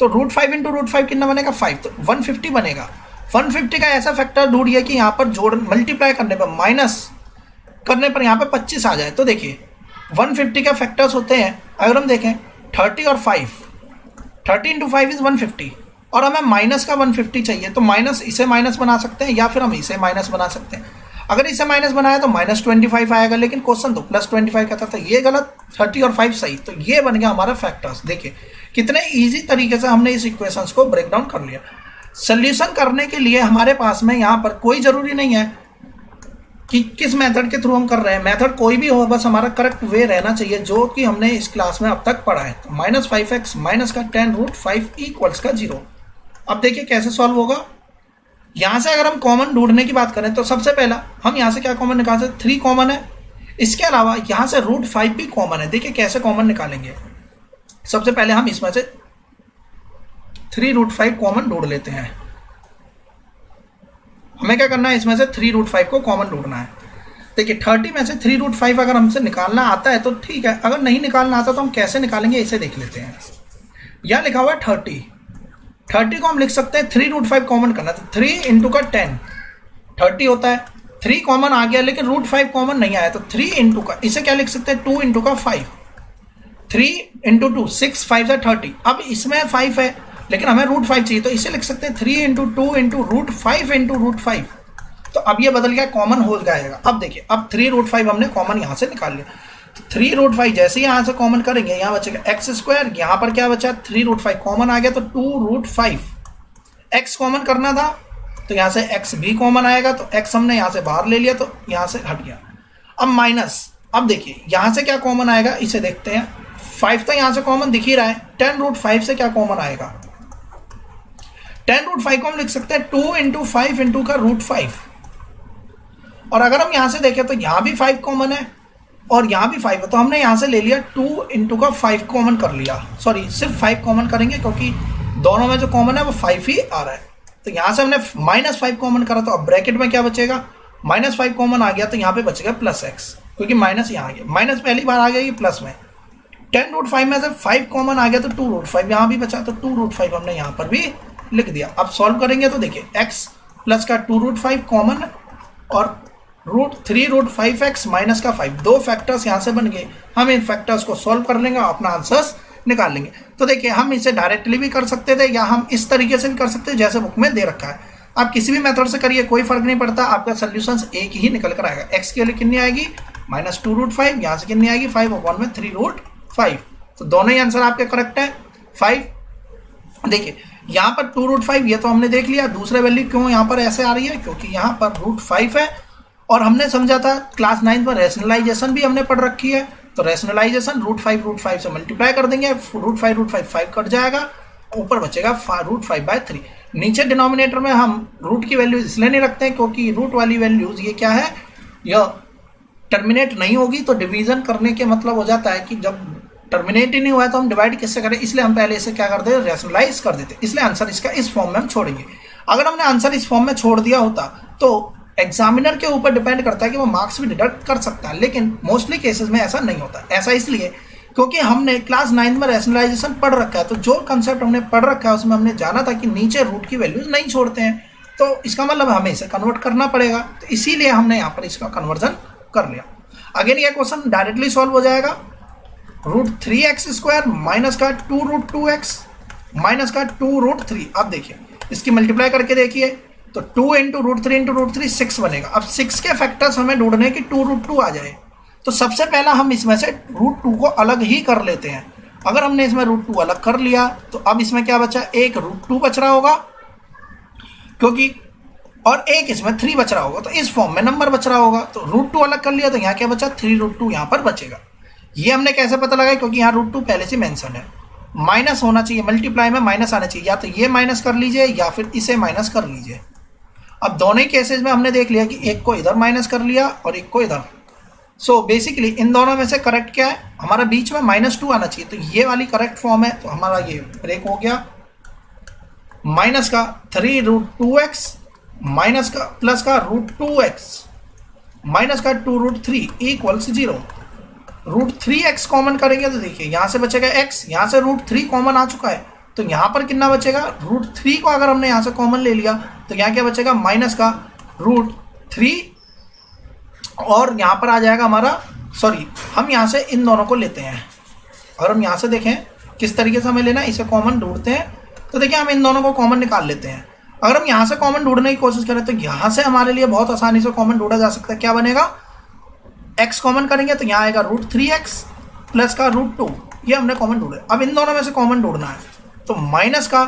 तो √5 × √5 कितना बनेगा 5, तो 150 बनेगा। 150 का ऐसा फैक्टर ढूंढिए कि यहाँ पर जोड़ मल्टीप्लाई करने पर माइनस करने पर यहाँ पर 25 आ जाए। तो देखिए 150 का फैक्टर्स होते हैं, अगर हम देखें 30 और 5, 30 × 5 इज 150, और हमें माइनस का 150 चाहिए, तो माइनस इसे माइनस बना सकते हैं या फिर हम इसे माइनस बना सकते हैं। अगर इसे माइनस बनाया तो -25 आएगा, लेकिन क्वेश्चन तो +25 का था, तो ये गलत, 30 और 5 सही। तो ये बन गया हमारा फैक्टर्स। देखिए कितने इजी तरीके से हमने इस इक्वेशंस को ब्रेक डाउन कर लिया। सोल्यूशन करने के लिए हमारे पास में यहाँ पर कोई ज़रूरी नहीं है कि किस मेथड के थ्रू हम कर रहे हैं, मेथड कोई भी हो, बस हमारा करेक्ट वे रहना चाहिए जो कि हमने इस क्लास में अब तक पढ़ा है। तो -5x माइनस का 10√5 इक्वल्स का 0। अब देखिए कैसे सॉल्व होगा। यहाँ से अगर हम कॉमन ढूंढने की बात करें तो सबसे पहला हम यहाँ से क्या कॉमन निकाल सकते, 3 कॉमन है। इसके अलावा यहाँ से √5 भी कॉमन है। देखिए कैसे कॉमन निकालेंगे। सबसे पहले हम इसमें से 3√5 कॉमन ढूंढ लेते हैं। हमें क्या करना है, इसमें से 3√5 को कॉमन ढूंढना है। देखिए 30 में से 3√5 अगर हमसे निकालना आता है तो ठीक है, अगर नहीं निकालना आता तो हम कैसे निकालेंगे इसे देख लेते हैं। यह लिखा हुआ है 30 को हम लिख सकते हैं 3√5 कॉमन करना, तो 3 इंटू का 10 30 होता है। 3 कॉमन आ गया लेकिन √5 कॉमन नहीं आया, तो 3 इंटू का, इसे क्या लिख सकते हैं 2 इंटू का 5, 3 इंटू 2 6 5 से 30। अब इसमें 5 है लेकिन हमें √5 चाहिए, तो इसे लिख सकते हैं 3 इंटू 2 इंटू √5 इंटू √5। तो अब ये बदल गया, कॉमन हो जाएगा। अब देखिए अब 3√5 हमने कॉमन यहाँ से निकाल लिया, तो 3√5 जैसे ही यहाँ से कॉमन करेंगे यहाँ बचेगा x²। यहाँ पर क्या बचा, 3√5 कॉमन आ गया तो 2√5। x कॉमन करना था तो यहाँ से x भी कॉमन आएगा, तो x हमने यहाँ से बाहर ले लिया तो यहाँ से हट गया। अब माइनस, अब देखिए यहाँ से क्या कॉमन आएगा इसे देखते हैं। 5 तो यहाँ से कॉमन दिख ही रहा है, 10√5 से क्या कॉमन आएगा, 10√5 को हम लिख सकते हैं 2 इंटू 5 इंटू का √5। और अगर हम यहाँ से देखें तो यहाँ भी 5 कॉमन है और यहाँ भी 5 है, तो हमने यहाँ से ले लिया 2 इंटू का 5 कॉमन कर लिया। सॉरी, सिर्फ 5 कॉमन करेंगे क्योंकि दोनों में जो कॉमन है वो 5 ही आ रहा है। तो यहाँ से हमने -5 कॉमन करा, तो अब ब्रैकेट में क्या बचेगा, -5 कॉमन आ गया तो यहाँ पे बचेगा +x, क्योंकि माइनस यहाँ आ गया, माइनस पहली बार आ गया ये प्लस में। 10√5 में से 5 कॉमन आ गया तो 2√5 यहाँ भी बचा, तो 2√5 हमने यहाँ पर भी लिख दिया। अब सॉल्व करेंगे तो देखिए x प्लस का 2√5 कॉमन और √3√5x माइनस का 5, दो फैक्टर्स यहाँ से बन गए। हम इन फैक्टर्स को सॉल्व कर लेंगे और अपना आंसर्स निकाल लेंगे। तो देखिए हम इसे डायरेक्टली भी कर सकते थे या हम इस तरीके से भी कर सकते हैं जैसे बुक में दे रखा है। आप किसी भी मेथड से करिए, कोई फर्क नहीं पड़ता, आपका सोल्यूशन एक ही निकल कर आएगा। x के लिए कितनी आएगी -2√5, यहाँ से कितनी आएगी 5/3√5। तो दोनों ही आंसर आपके करेक्ट है 5। देखिए यहाँ पर 2√5 ये तो हमने देख लिया, दूसरे वैल्यू क्यों यहाँ पर ऐसे आ रही है, क्योंकि यहाँ पर √5 है और हमने समझा था क्लास 9 में रैशनलाइजेशन भी हमने पढ़ रखी है। तो रैशनलाइजेशन √5 से मल्टीप्लाई कर देंगे, √5 5 कट जाएगा, ऊपर बचेगा √5/3। नीचे डिनोमिनेटर में हम रूट की वैल्यूज इसलिए नहीं रखते हैं क्योंकि रूट वाली वैल्यूज ये क्या है, यह टर्मिनेट नहीं होगी, तो डिवीजन करने के मतलब हो जाता है कि जब टर्मिनेट ही नहीं हुआ है तो हम डिवाइड किससे करें, इसलिए हम पहले इसे क्या कर देते, रैशनलाइज कर देते। इसलिए आंसर इसका इस फॉर्म में हम छोड़ेंगे। अगर हमने आंसर इस फॉर्म में छोड़ दिया होता तो एग्जामिनर के ऊपर डिपेंड करता है कि वो मार्क्स भी डिडक्ट कर सकता है, लेकिन मोस्टली केसेस में ऐसा नहीं होता। ऐसा इसलिए क्योंकि हमने क्लास 9 में रैशनलाइजेशन पढ़ रखा है, तो जो कंसेप्ट हमने पढ़ रखा है उसमें हमने जाना था कि नीचे रूट की वैल्यूज नहीं छोड़ते हैं, तो इसका मतलब हमें इसे कन्वर्ट करना पड़ेगा, तो इसीलिए हमने यहाँ पर इसका कन्वर्जन कर लिया। अगेन ये क्वेश्चन डायरेक्टली सॉल्व हो जाएगा। √3x² माइनस का 2√2x माइनस का 2√3। अब देखिए इसकी मल्टीप्लाई करके देखिए तो 2 इंटू √3 इंटू √3 6 बनेगा। अब 6 के फैक्टर्स हमें ढूंढने की 2√2 आ जाए, तो सबसे पहला हम इसमें से √2 को अलग ही कर लेते हैं। अगर हमने इसमें √2 अलग कर लिया तो अब इसमें क्या बचा, एक √2 बच रहा होगा क्योंकि, और एक इसमें 3 बच रहा होगा, तो इस फॉर्म में नंबर बच रहा होगा। तो √2 अलग कर लिया तो यहाँ क्या बचा, 3√2 यहाँ पर बचेगा। ये हमने कैसे पता लगाया, क्योंकि यहाँ √2 पहले से मेंशन है। माइनस होना चाहिए, मल्टीप्लाई में माइनस आना चाहिए, या तो ये माइनस कर लीजिए या फिर इसे माइनस कर लीजिए। अब दोनों ही केसेस में हमने देख लिया कि एक को इधर माइनस कर लिया और एक को इधर। सो बेसिकली इन दोनों में से करेक्ट क्या है, हमारा बीच में -2 आना चाहिए, तो ये वाली करेक्ट फॉर्म है। तो हमारा ये ब्रेक हो गया, माइनस का 3√2x माइनस का प्लस का √2x माइनस का 2√3 इक्वल्स 0। √3x कॉमन करेंगे तो देखिए यहाँ से बचेगा x, यहाँ से √3 कॉमन आ चुका है, तो यहाँ पर कितना बचेगा, √3 को अगर हमने यहाँ से कॉमन ले लिया तो यहाँ क्या बचेगा, माइनस का √3 और यहाँ पर आ जाएगा हमारा, सॉरी हम यहाँ से इन दोनों को लेते हैं। अगर हम यहाँ से देखें किस तरीके से हमें लेना है, इसे कॉमन ढूंढते हैं तो देखिए हम इन दोनों को कॉमन निकाल लेते हैं। अगर हम यहाँ से कॉमन ढूंढने की कोशिश करें तो यहाँ से हमारे लिए बहुत आसानी से कॉमन ढूंढा जा सकता है। क्या बनेगा, x कॉमन करेंगे तो यहाँ आएगा √3x प्लस का √2, ये हमने कॉमन ढूंढा। अब इन दोनों में से कॉमन ढूंढना है तो माइनस का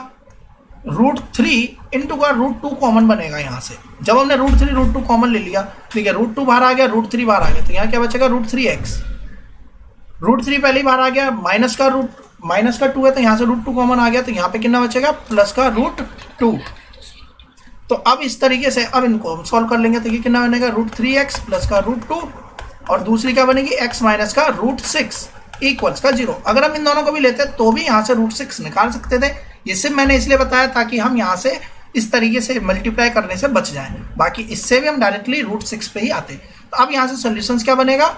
√3 इंटू का √2 कॉमन बनेगा यहाँ से। जब हमने √3 √2 कॉमन ले लिया, ठीक है, √2 बाहर आ गया, √3 बाहर आ गया, तो यहाँ क्या बचेगा √3x। √3 पहली बार आ गया, माइनस का 2 है तो यहाँ से √2 कॉमन आ गया, तो यहाँ पे कितना बचेगा, प्लस का √2। तो अब इस तरीके से अब इनको हम सॉल्व कर लेंगे तो ये कितना बनेगा, √3x प्लस का √2 और दूसरी क्या बनेगी, x माइनस का √6 इक्वल्स का 0। अगर हम इन दोनों को भी लेते तो भी यहाँ से √6 निकाल सकते थे। ये सिर्फ मैंने इसलिए बताया ताकि हम यहाँ से इस तरीके से मल्टीप्लाई करने से बच जाएं, बाकी इससे भी हम डायरेक्टली √6 पे ही आते। तो अब यहाँ से सोल्यूशंस क्या बनेगा,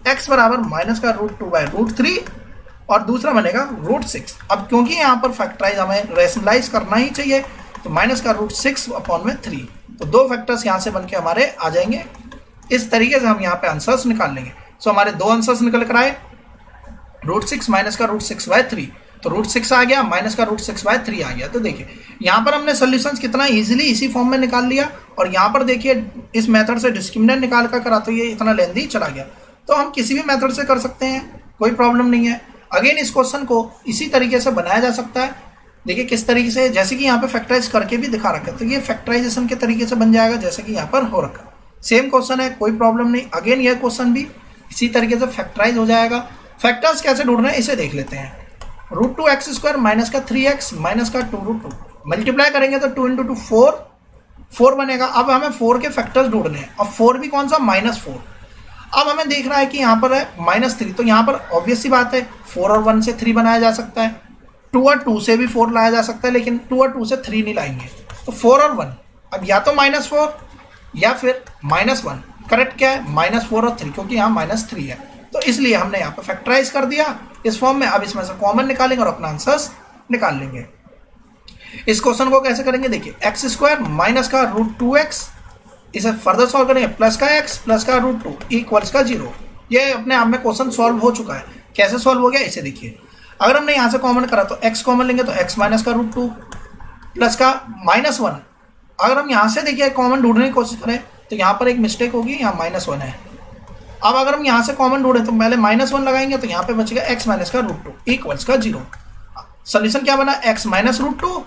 x बराबर माइनस का √2/√3 और दूसरा बनेगा √6। अब क्योंकि यहाँ पर फैक्टराइज हमें रेशनलाइज करना ही चाहिए तो माइनस का √6/3, तो दो फैक्टर्स यहाँ से बनके हमारे आ जाएंगे। इस तरीके से हम यहाँ पे आंसर्स निकाल लेंगे। सो हमारे दो आंसर्स निकल कर आए, √6 माइनस का √6/3, तो √6 आ गया, माइनस का √6/3 आ गया। तो देखिए यहाँ पर हमने सोल्यूशंस कितना इजीली इसी फॉर्म में निकाल लिया, और यहाँ पर देखिए इस मेथड से डिस्क्रिमिनेंट निकाल कर करा तो ये इतना लेंदी चला गया। तो हम किसी भी मेथड से कर सकते हैं, कोई प्रॉब्लम नहीं है। अगेन इस क्वेश्चन को इसी तरीके से बनाया जा सकता है। देखिए किस तरीके से, जैसे कि यहाँ पे फैक्टराइज करके भी दिखा रखा है, तो ये फैक्टराइजेशन के तरीके से बन जाएगा जैसे कि यहाँ पर हो रखा है। सेम क्वेश्चन है, कोई प्रॉब्लम नहीं। अगेन यह क्वेश्चन भी इसी तरीके से फैक्टराइज हो जाएगा। फैक्टर्स कैसे ढूंढना है इसे देख लेते हैं। √2x² माइनस का 3x माइनस का 2√2 मल्टीप्लाई करेंगे तो 2 × 2 4 बनेगा। अब हमें 4 के फैक्टर्स ढूंढने हैं, और 4 भी कौन सा, -4। अब हमें देख रहा है कि यहाँ पर है -3, तो यहाँ पर ऑब्वियस सी बात है 4 और 1 से 3 बनाया जा सकता है, 2 और 2 से भी 4 लाया जा सकता है, लेकिन 2 और 2 से 3 नहीं लाएंगे। तो 4 और 1, अब या तो -4 या फिर -1। करेक्ट क्या है, -4 और 3, क्योंकि यहाँ -3 है, तो इसलिए हमने यहाँ पर फैक्टराइज कर दिया इस फॉर्म में। अब इसमें से कॉमन निकालेंगे और अपना आंसर्स निकाल लेंगे। इस क्वेश्चन को कैसे करेंगे, देखिए x² माइनस का √2x, इसे फर्दर सॉल्व करेंगे, प्लस का x प्लस का √2 इक्वल्स का 0। ये अपने आप में क्वेश्चन सॉल्व हो चुका है। कैसे सॉल्व हो गया इसे देखिए। अगर हमने यहाँ से कॉमन करा तो x कॉमन लेंगे तो x माइनस का √2 प्लस का -1। अगर हम यहाँ से देखिए कॉमन ढूंढने की कोशिश करें तो यहाँ पर एक मिस्टेक होगी, यहाँ -1 है। अब अगर हम यहाँ से कॉमन ढूंढें तो पहले -1 लगाएंगे तो यहाँ पे बचेगा x माइनस का √2 इक्वल्स का 0। सोल्यूशन क्या बना, x माइनस √2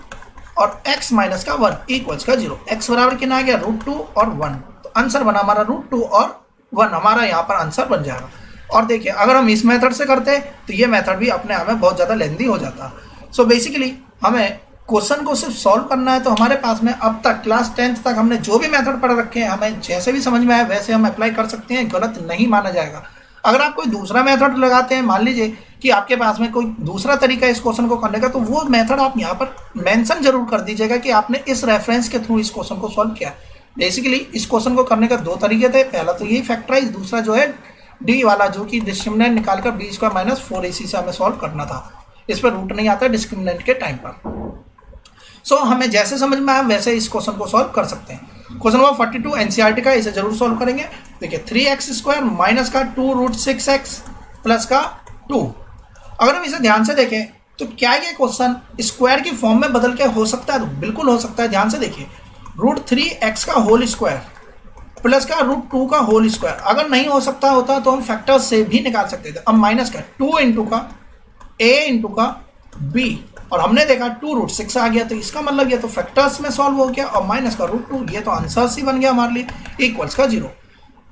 और x माइनस का 1 इक्वल्स का 0। x बराबर कितना आ गया, √2 और 1, तो आंसर बना हमारा √2 और 1, हमारा यहाँ पर आंसर बन जाएगा। और देखिए अगर हम इस मेथड से करते तो ये मेथड भी अपने आप में बहुत ज़्यादा लेंदी हो जाता। सो बेसिकली हमें क्वेश्चन को सिर्फ सॉल्व करना है। तो हमारे पास में अब तक क्लास 10th तक हमने जो भी मेथड पढ़ रखे हैं, हमें जैसे भी समझ में आए वैसे हम अप्लाई कर सकते हैं, गलत नहीं माना जाएगा। अगर आप कोई दूसरा मेथड लगाते हैं, मान लीजिए कि आपके पास में कोई दूसरा तरीका इस क्वेश्चन को करने का, तो वो मेथड आप यहाँ पर मेंशन जरूर कर दीजिएगा कि आपने इस रेफरेंस के थ्रू इस क्वेश्चन को सॉल्व किया। बेसिकली इस क्वेश्चन को करने का दो तरीके थे, पहला तो यही फैक्टराइज, दूसरा जो है डी वाला जो कि डिस्क्रिमिनेंट निकालकर b² माइनस 4ac से हमें सॉल्व करना था। इस पर रूट नहीं आता डिस्क्रिमिनेंट के टाइम पर। सो हमें जैसे समझ में आया वैसे इस क्वेश्चन को सॉल्व कर सकते हैं। क्वेश्चन नंबर 42 एनसीईआरटी का, इसे जरूर सॉल्व करेंगे। देखिए 3x² माइनस का 2√6x प्लस का 2। अगर हम इसे ध्यान से देखें तो क्या ये क्वेश्चन स्क्वायर की फॉर्म में बदल के हो सकता है, तो बिल्कुल हो सकता है। ध्यान से देखिए, √3x का होल स्क्वायर प्लस का √2 का होल स्क्वायर। अगर नहीं हो सकता होता तो हम फैक्टर्स से भी निकाल सकते थे। अब माइनस का 2 इंटू का a इंटू का b, और हमने देखा 2√6 आ गया, तो इसका मतलब ये तो फैक्टर्स में सॉल्व हो गया, और माइनस का √2 ये तो आंसर्स ही बन गया हमारे लिए, इक्वल्स का 0।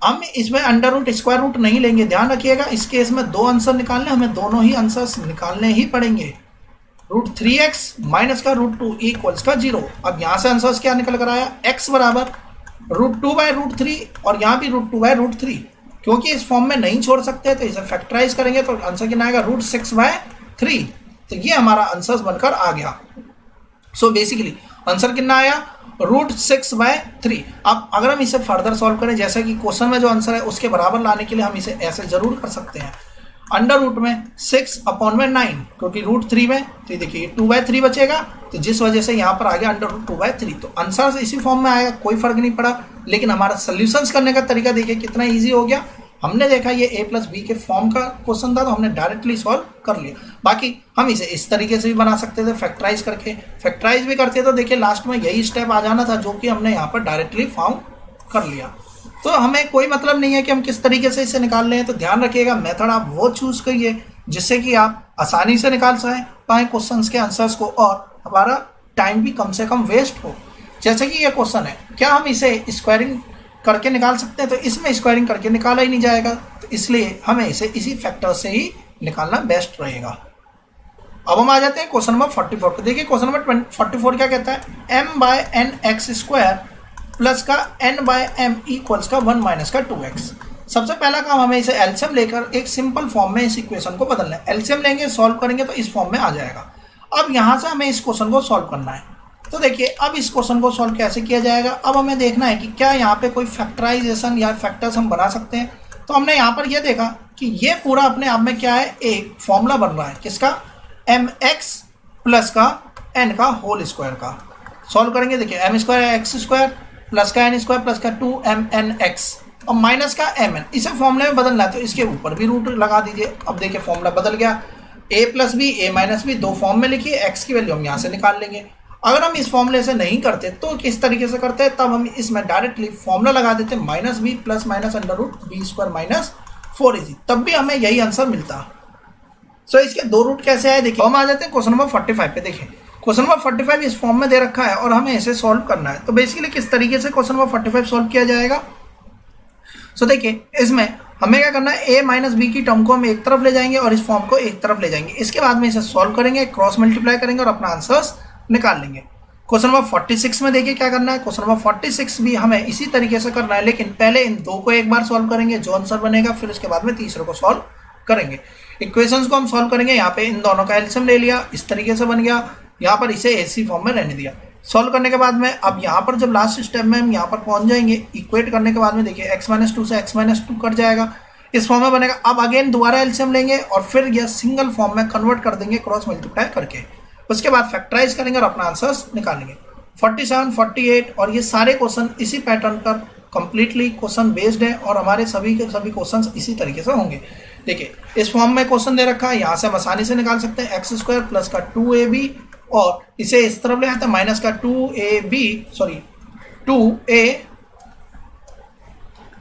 हम इसमें अंडर रूट स्क्वायर रूट नहीं लेंगे, ध्यान रखिएगा। इस केस में दो आंसर निकालने, हमें दोनों ही आंसर्स निकालने ही पड़ेंगे। √3x माइनस का √2 इक्वल्स का 0। अब यहाँ से आंसर्स क्या निकल कर आया, x बराबर √2/√3 और यहाँ भी √2/√3। क्योंकि इस फॉर्म में नहीं छोड़ सकते तो इसे फैक्टराइज करेंगे तो आंसर कितना आएगा, √6/3। तो ये हमारा आंसर बनकर आ गया। सो बेसिकली आंसर कितना आया, √6/3। अब अगर हम इसे फर्दर सॉल्व करें, जैसे कि क्वेश्चन में जो आंसर है उसके बराबर लाने के लिए हम इसे ऐसे जरूर कर सकते हैं। अंडर रूट में 6/9, क्योंकि √3 में तो देखिए 2/3 बचेगा, तो जिस वजह से यहाँ पर आ गया अंडर रूट 2/3। तो आंसर इसी फॉर्म में आएगा, कोई फर्क नहीं पड़ा। लेकिन हमारा सोल्यूशंस करने का तरीका देखिए कितना ईजी हो गया। हमने देखा ये a प्लस बी के फॉर्म का क्वेश्चन था तो हमने डायरेक्टली सॉल्व कर लिया। बाकी हम इसे इस तरीके से भी बना सकते थे, फैक्टराइज करके। फैक्टराइज भी करते तो देखिए लास्ट में यही स्टेप आ जाना था जो कि हमने यहाँ पर डायरेक्टली फाउंड कर लिया। तो हमें कोई मतलब नहीं है कि हम किस तरीके से इसे निकाल लें, तो ध्यान रखिएगा मेथड आप वो चूज करिए जिससे कि आप आसानी से निकाल पाएँ क्वेश्चंस के आंसर्स को और हमारा टाइम भी कम से कम वेस्ट हो। जैसे कि ये क्वेश्चन है, क्या हम इसे स्क्वायरिंग करके निकाल सकते हैं? तो इसमें स्क्वायरिंग करके निकाला ही नहीं जाएगा, तो इसलिए हमें इसे इसी फैक्टर से ही निकालना बेस्ट रहेगा। अब हम आ जाते हैं क्वेश्चन नंबर 44 को। देखिए क्वेश्चन नंबर 44 क्या कहता है, m/n(x)² प्लस का n/m इक्वल्स का 1 माइनस का 2x। सबसे पहला काम हमें इसे एलसीएम लेकर एक सिंपल फॉर्म में इस इक्वेशन को बदलना है। एलसीएम लेंगे, सॉल्व करेंगे तो इस फॉर्म में आ जाएगा। अब यहाँ से हमें इस क्वेश्चन को सॉल्व करना है। तो देखिए अब इस क्वेश्चन को सॉल्व कैसे किया जाएगा, अब हमें देखना है कि क्या यहाँ पे कोई फैक्टराइजेशन या फैक्टर्स हम बना सकते हैं। तो हमने यहाँ पर यह देखा कि ये पूरा अपने आप में क्या है, एक फॉर्मूला बन रहा है किसका, mx प्लस का n का होल स्क्वायर का। सॉल्व करेंगे, देखिए m² प्लस का n² प्लस का 2mnx और माइनस का mn, इसे फॉर्मूले में बदलना है तो इसके ऊपर भी रूट लगा दीजिए। अब देखिए फॉर्मूला बदल गया, a plus B a minus B, दो फॉर्म में लिखिए, x की वैल्यू हम यहाँ से निकाल लेंगे। अगर हम इस फॉर्मूले से नहीं करते तो किस तरीके से करते हैं, तब हम इसमें डायरेक्टली फॉर्मूला लगा देते हैं minus B plus minus √b² minus 4ac, तब भी हमें यही आंसर मिलता। सो इसके दो रूट कैसे आए, देखिए हम आ जाते हैं क्वेश्चन नंबर 45 पे। देखिए क्वेश्चन नंबर 45 इस फॉर्म में दे रखा है और हमें इसे सॉल्व करना है। तो बेसिकली किस तरीके से क्वेश्चन नंबर 45 सॉल्व किया जाएगा, सो देखिए इसमें हमें क्या करना है, a माइनस बी की टर्म को हम एक तरफ ले जाएंगे और इस फॉर्म को एक तरफ ले जाएंगे। इसके बाद में इसे सॉल्व करेंगे, क्रॉस मल्टीप्लाई करेंगे और अपना आंसर्स निकाल लेंगे। क्वेश्चन नंबर 46 में देखिए क्या करना है, क्वेश्चन नंबर 46 भी हमें इसी तरीके से करना है, लेकिन पहले इन दो को एक बार सॉल्व करेंगे जो आंसर बनेगा, फिर उसके बाद में तीसरे को सॉल्व करेंगे। इक्वेशंस को हम सॉल्व करेंगे, यहाँ पे इन दोनों का एलसीएम ले लिया, इस तरीके से बन गया, यहाँ पर इसे ऐसी फॉर्म में रहने दिया। सॉल्व करने के बाद में अब यहाँ पर जब लास्ट स्टेप में हम यहाँ पर पहुंच जाएंगे, इक्वेट करने के बाद में देखिए x-2 से x-2 कट जाएगा, इस फॉर्म में बनेगा। अब अगेन दोबारा एलसीएम लेंगे और फिर यह सिंगल फॉर्म में कन्वर्ट कर देंगे क्रॉस मल्टीप्लाई करके। उसके बाद फैक्टराइज करेंगे और अपना आंसर्स निकालेंगे। 47, 48 और ये सारे क्वेश्चन इसी पैटर्न पर कंप्लीटली क्वेश्चन बेस्ड है और हमारे सभी के सभी क्वेश्चन इसी तरीके से होंगे। देखिए इस फॉर्म में क्वेश्चन दे रखा है, यहाँ से हम आसानी से निकाल सकते हैं x² प्लस का 2ab और इसे इस तरफ ले आते हैं माइनस का 2a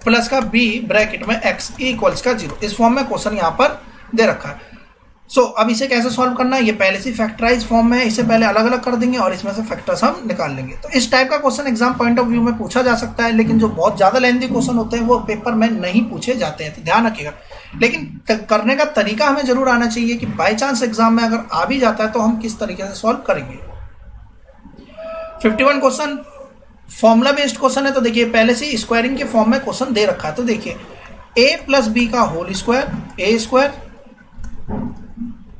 प्लस का b ब्रैकेट में x इक्वल्स का 0। इस फॉर्म में क्वेश्चन यहाँ पर दे रखा है। सो अब इसे कैसे सॉल्व करना है, ये पहले से फैक्टराइज फॉर्म में है, इसे पहले अलग अलग कर देंगे और इसमें से फैक्टर्स हम निकाल लेंगे। तो इस टाइप का question exam point of view में पूछा जा सकता है, लेकिन जो बहुत ज़्यादा लेंथी क्वेश्चन होते हैं वो पेपर में नहीं पूछे जाते हैं, तो ध्यान रखिएगा। लेकिन करने का तरीका हमें जरूर आना चाहिए कि बाई चांस एग्जाम में अगर आ भी जाता है तो हम किस तरीके से सॉल्व करेंगे। 51 क्वेश्चन फॉर्मूला बेस्ड क्वेश्चन है, तो देखिए पहले से स्क्वायरिंग के फॉर्म में क्वेश्चन दे रखा है। तो देखिए a प्लस बी का होल स्क्वायर a²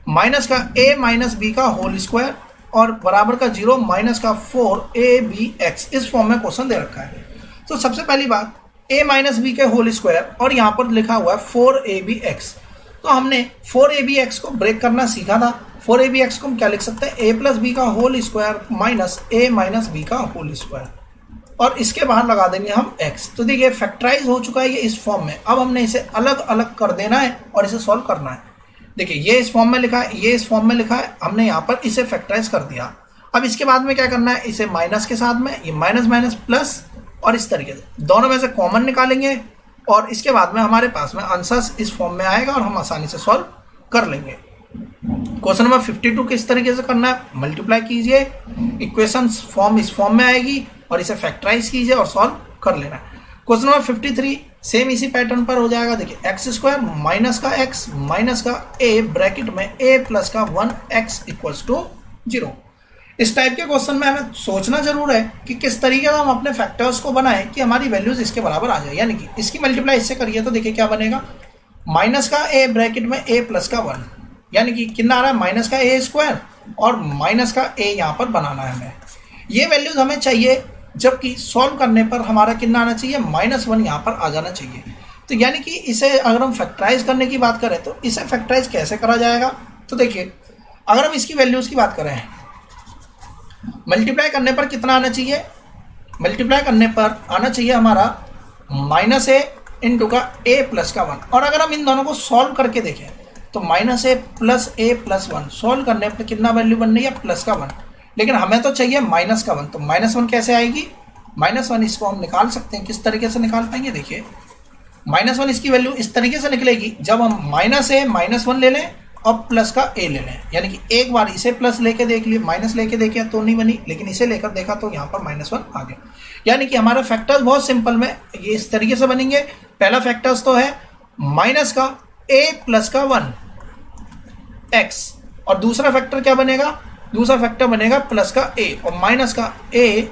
माइनस का a माइनस बी का होल स्क्वायर और बराबर का 0 माइनस का 4abx, इस फॉर्म में क्वेश्चन दे रखा है। तो सबसे पहली बात a माइनस बी के होल स्क्वायर और यहाँ पर लिखा हुआ है 4abx, तो हमने 4abx को ब्रेक करना सीखा था। 4abx को हम क्या लिख सकते हैं, a प्लस बी का whole square minus a minus B का होल स्क्वायर और इसके बाहर लगा देंगे हम x। तो देखिए फैक्टराइज हो चुका है ये इस फॉर्म में। अब हमने इसे अलग अलग कर देना है और इसे सॉल्व करना है। देखिए ये इस फॉर्म में लिखा है, ये इस फॉर्म में लिखा है, हमने यहाँ पर इसे फैक्टराइज कर दिया। अब इसके बाद में क्या करना है, इसे माइनस के साथ में ये माइनस माइनस प्लस और इस तरीके से दोनों में से कॉमन निकालेंगे और इसके बाद में हमारे पास में आंसर्स इस फॉर्म में आएगा और हम आसानी से सॉल्व कर लेंगे। क्वेश्चन नंबर 52 किस तरीके से करना है, मल्टीप्लाई कीजिए, इक्वेशंस फॉर्म इस फॉर्म में आएगी और इसे फैक्टराइज कीजिए और सॉल्व कर लेना है। क्वेश्चन नंबर 53 सेम इसी पैटर्न पर हो जाएगा। देखिए x² माइनस का x माइनस का a ब्रैकेट में a प्लस का 1x इक्वल्स टू 0। इस टाइप के क्वेश्चन में हमें सोचना जरूर है कि किस तरीके से हम अपने फैक्टर्स को बनाएं कि हमारी वैल्यूज इसके बराबर आ जाए, यानी कि इसकी मल्टीप्लाई इससे करिए तो देखिए क्या बनेगा, माइनस का a ब्रैकेट में a प्लस का 1, यानी कि कितना आ रहा है माइनस का a² और माइनस का a यहाँ पर बनाना है हमें। ये वैल्यूज हमें चाहिए, जबकि सॉल्व करने पर हमारा कितना आना चाहिए, -1 यहाँ पर आ जाना चाहिए। तो यानी कि इसे अगर हम फैक्टराइज करने की बात करें तो इसे फैक्टराइज कैसे करा जाएगा, तो देखिए अगर हम इसकी वैल्यूज की बात करें, मल्टीप्लाई करने पर कितना आना चाहिए, मल्टीप्लाई करने पर आना चाहिए हमारा -a इंटू का a प्लस का 1। और अगर हम इन दोनों को सॉल्व करके देखें तो -a plus a plus 1 solve करने पर कितना वैल्यू बन रही है, प्लस का 1। लेकिन हमें तो चाहिए माइनस का 1, तो -1 कैसे आएगी, -1 इसको हम निकाल सकते हैं। किस तरीके से निकाल पाएंगे, देखिए -1 इसकी वैल्यू इस तरीके से निकलेगी, जब हम -a -1 ले लें और प्लस का a ले लें। यानी कि एक बार इसे प्लस लेके देख लिए, माइनस लेके देखे तो नहीं बनी, लेकिन इसे लेकर देखा तो यहाँ पर -1 आ गया। यानी कि हमारे फैक्टर्स बहुत सिंपल में ये इस तरीके से बनेंगे। पहला फैक्टर्स तो है माइनस का a प्लस का 1 x, और दूसरा फैक्टर क्या बनेगा, दूसरा फैक्टर बनेगा प्लस का a, और माइनस का a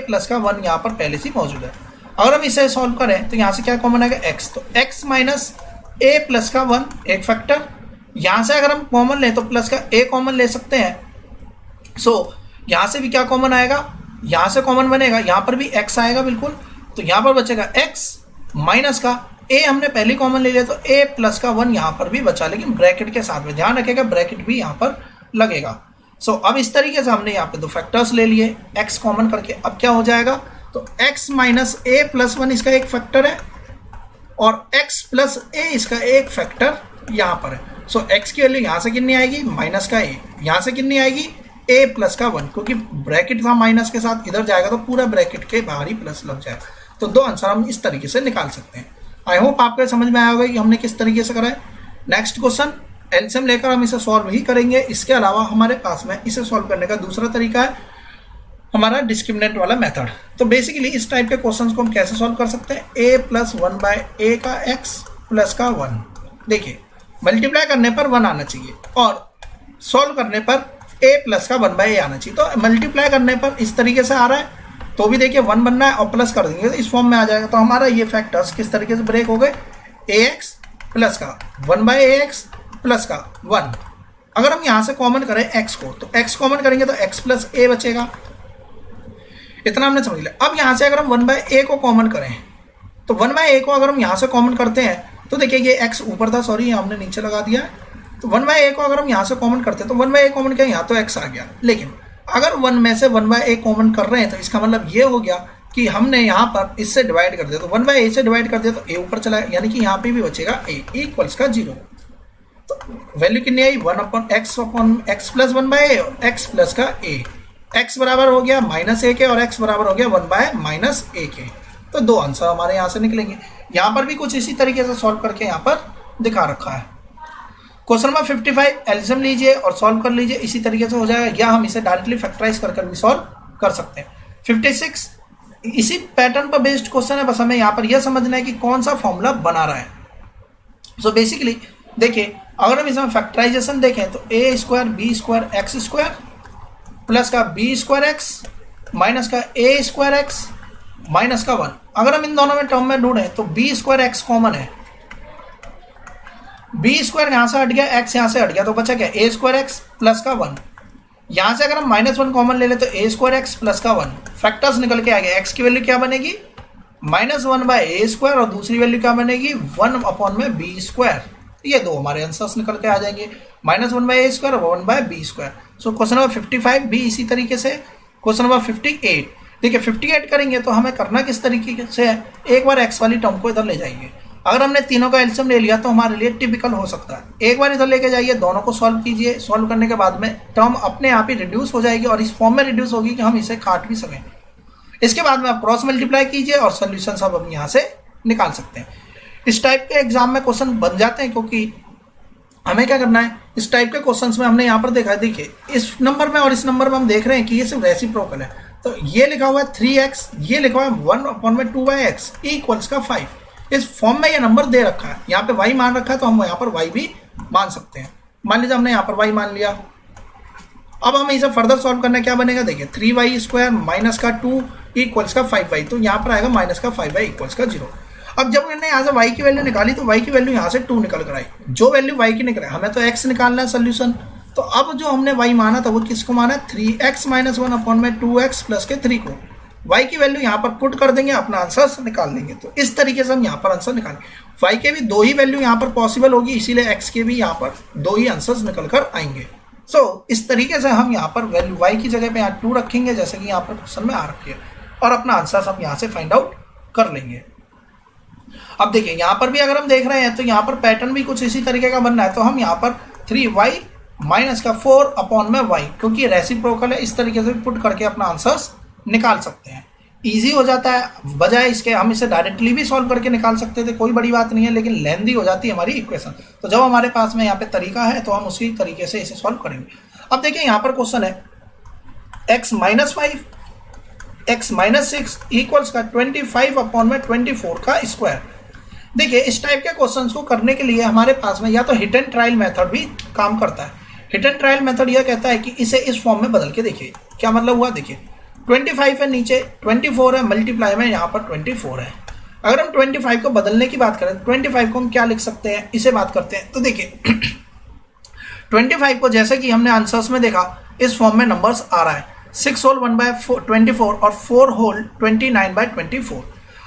प्लस का 1 यहाँ पर पहले से मौजूद है। अगर हम इसे सॉल्व करें तो यहाँ से क्या कॉमन आएगा, x, तो x माइनस a प्लस का 1 एक फैक्टर। यहाँ से अगर हम कॉमन लें तो प्लस का a कॉमन ले सकते हैं। सो यहाँ से भी क्या कॉमन आएगा, यहाँ से कॉमन बनेगा, यहाँ पर भी x आएगा बिल्कुल, तो यहाँ पर बचेगा x माइनस का a हमने पहले कॉमन ले लिया तो a प्लस का 1 यहाँ पर भी बचा, लेकिन ब्रैकेट के साथ में ध्यान रखेगा ब्रैकेट भी यहाँ पर लगेगा। सो अब इस तरीके से हमने यहाँ पे दो फैक्टर्स ले लिए x कॉमन करके। अब क्या हो जाएगा, तो x माइनस a प्लस 1 इसका एक फैक्टर है और x प्लस a इसका एक फैक्टर यहाँ पर है। सो x की वैल्यू यहाँ से कितनी आएगी, माइनस का a, यहाँ से कितनी आएगी a प्लस का 1, क्योंकि ब्रैकेट था माइनस के साथ, इधर जाएगा तो पूरा ब्रैकेट के बाहर ही प्लस लग जाएगा। तो दो आंसर हम इस तरीके से निकाल सकते हैं। आई होप आपको समझ में आया होगा कि हमने किस तरीके से करा है। नेक्स्ट क्वेश्चन एलसीएम लेकर हम इसे सॉल्व ही करेंगे। इसके अलावा हमारे पास में इसे सॉल्व करने का दूसरा तरीका है हमारा डिस्क्रिमिनेंट वाला मेथड। तो बेसिकली इस टाइप के क्वेश्चंस को हम कैसे सॉल्व कर सकते हैं, a प्लस 1 बाय a का x प्लस का 1। देखिए मल्टीप्लाई करने पर 1 आना चाहिए और सॉल्व करने पर a प्लस का 1 बाय a आना चाहिए। तो मल्टीप्लाई करने पर इस तरीके से आ रहा है तो भी देखिए 1 बनना है और प्लस कर देंगे तो इस फॉर्म में आ जाएगा। तो हमारा ये फैक्टर्स किस तरीके से ब्रेक हो गए, ax प्लस का 1 बाय ax प्लस का 1। अगर हम यहाँ से कॉमन करें x को तो x कॉमन करेंगे तो x प्लस a बचेगा। इतना हमने समझ लिया। अब यहाँ से अगर हम 1 बाय a को कॉमन करें तो 1 बाय a को अगर हम यहाँ से कॉमन करते हैं तो देखिए ये x ऊपर था, सॉरी हमने नीचे लगा दिया। तो 1 बाय a को अगर हम यहाँ से कॉमन करते हैं तो 1 बाय a कॉमन किया, यहाँ तो x आ गया। लेकिन अगर 1 में से 1 बाय a कॉमन कर रहे हैं तो इसका मतलब ये हो गया कि हमने यहाँ पर इससे डिवाइड कर दिया, तो 1 बाय a से डिवाइड कर दिया तो a ऊपर चला, यानी कि यहाँ पे भी बचेगा a इक्वल्स का 0। तो वैल्यू कितनी आई, 1 upon x plus 1 by a और x प्लस का a। x बराबर हो गया माइनस a के और x बराबर हो गया 1 बाय माइनस a के। तो दो आंसर हमारे यहाँ से निकलेंगे। यहाँ पर भी कुछ इसी तरीके से सॉल्व करके यहाँ पर दिखा रखा है। क्वेश्चन नंबर 55 एलसीएम लीजिए और सॉल्व कर लीजिए, इसी तरीके से हो जाएगा, या हम इसे डायरेक्टली फैक्टराइज कर भी सॉल्व कर सकते हैं। 56 इसी पैटर्न पर बेस्ड क्वेश्चन है, बस हमें यहाँ पर यह समझना है कि कौन सा फॉर्मूला बना रहा है। सो बेसिकली देखिए अगर हम इसमें फैक्टराइजेशन देखें तो a square B square x square plus का बी स्क्वायर एक्स माइनस का a स्क्वायर एक्स माइनस का 1। अगर हम इन दोनों में टर्म में ढूंढें तो बी स्क्वायर एक्स कॉमन है, बी स्क्वायर यहाँ से हट गया, एक्स यहाँ से हट गया, तो बचा क्या a स्क्वायर एक्स प्लस का 1। यहाँ से अगर हम -1 कॉमन ले ले तो a स्क्वायर एक्स प्लस का 1 फैक्टर्स निकल के आ गया। x की वैल्यू क्या बनेगी, -1 बाय a स्क्वायर और दूसरी वैल्यू क्या बनेगी 1 अपॉन में b स्क्वायर। ये दो हमारे आंसर्स निकल के आ जाएंगे, -1 बाय a स्क्वायर और 1 by b square. So question number 55 भी इसी तरीके से। क्वेश्चन नंबर 58 देखिए 58 करेंगे तो हमें करना किस तरीके से है, एक बार x वाली टर्म को इधर ले जाइए। अगर हमने तीनों का एलसीएम ले लिया तो हमारे लिए टिपिकल हो सकता है। एक बार इधर लेके जाइए, दोनों को सॉल्व कीजिए, सॉल्व करने के बाद में टर्म अपने आप ही रिड्यूस हो जाएगी और इस फॉर्म में रिड्यूस होगी कि हम इसे काट भी सकें। इसके बाद में आप क्रॉस मल्टीप्लाई कीजिए और सोल्यूशन सब हम यहाँ से निकाल सकते हैं। इस टाइप के एग्जाम में क्वेश्चन बन जाते हैं, क्योंकि हमें क्या करना है, इस टाइप के क्वेश्चंस में हमने यहाँ पर देखा है, देखिए इस नंबर में और इस नंबर में हम देख रहे हैं कि ये सिर्फ रेसिप्रोकल है। तो ये लिखा हुआ है 3x, ये लिखा हुआ है 1 अपॉन में 2x इक्वल्स का 5। इस फॉर्म में ये नंबर दे रखा है, यहाँ पे y मान रखा है तो हम यहाँ पर y भी मान सकते हैं। मान लीजिए हमने यहाँ पर y मान लिया। अब हमें इसे फर्दर सॉल्व करना क्या बनेगा, देखिए 3y स्क्वायर माइनस का 2 इक्वल्स का 5y, तो यहाँ पर आएगा माइनस का 5y इक्वल्स का 0। अब जब मैंने यहाँ से y की वैल्यू निकाली तो y की वैल्यू यहाँ से 2 निकल कर आई, जो वैल्यू y की निकले, हमें तो x निकालना है सोल्यूशन। तो अब जो हमने y माना था वो किसको माना है, 3x माइनस 1 अपॉन में 2x प्लस के 3 को। y की वैल्यू यहाँ पर पुट कर देंगे, अपना आंसर निकाल लेंगे। तो इस तरीके से हम यहाँ पर आंसर निकालेंगे। y के भी दो ही वैल्यू यहाँ पर पॉसिबल होगी, इसीलिए x के भी यहाँ पर दो ही आंसर्स निकल कर आएंगे। सो इस तरीके से हम यहाँ पर वैल्यू y की जगह पे यहाँ 2 रखेंगे, जैसे कि यहाँ पर क्वेश्चन में आ रखी है, और अपना आंसर हम यहाँ से फाइंड आउट कर लेंगे। अब देखिए यहाँ पर भी अगर हम देख रहे हैं तो यहाँ पर पैटर्न भी कुछ इसी तरीके का बन रहा है, तो हम यहाँ पर 3y माइनस का 4 अपॉन में y, क्योंकि रेसिप्रोकल है, इस तरीके से पुट करके अपना आंसर्स निकाल सकते हैं। इजी हो जाता है, बजाय इसके हम इसे डायरेक्टली भी सॉल्व करके निकाल सकते थे, कोई बड़ी बात नहीं है, लेकिन लेंदी हो जाती है हमारी इक्वेशन। तो जब हमारे पास में यहाँ पे तरीका है तो हम उसी तरीके से इसे सॉल्व करेंगे। अब देखिए यहाँ पर क्वेश्चन है x minus 5 x minus 6 equals का 25 अपॉन में 24 का स्क्वायर। देखिए इस टाइप के क्वेश्चंस को करने के लिए हमारे पास में या तो हिट एंड ट्रायल मेथड भी काम करता है। हिट एंड ट्रायल मेथड यह कहता है कि इसे इस फॉर्म में बदल के देखिए क्या मतलब हुआ। देखिए 25 है, नीचे 24 है, मल्टीप्लाई में यहाँ पर 24 है। अगर हम 25 को बदलने की बात करें, 25 को हम क्या लिख सकते हैं, इसे बात करते हैं। तो देखिए 25 को जैसे कि हमने आंसर्स में देखा इस फॉर्म में नंबर्स आ रहा है 6 होल 1/24 और 4 होल 29/24।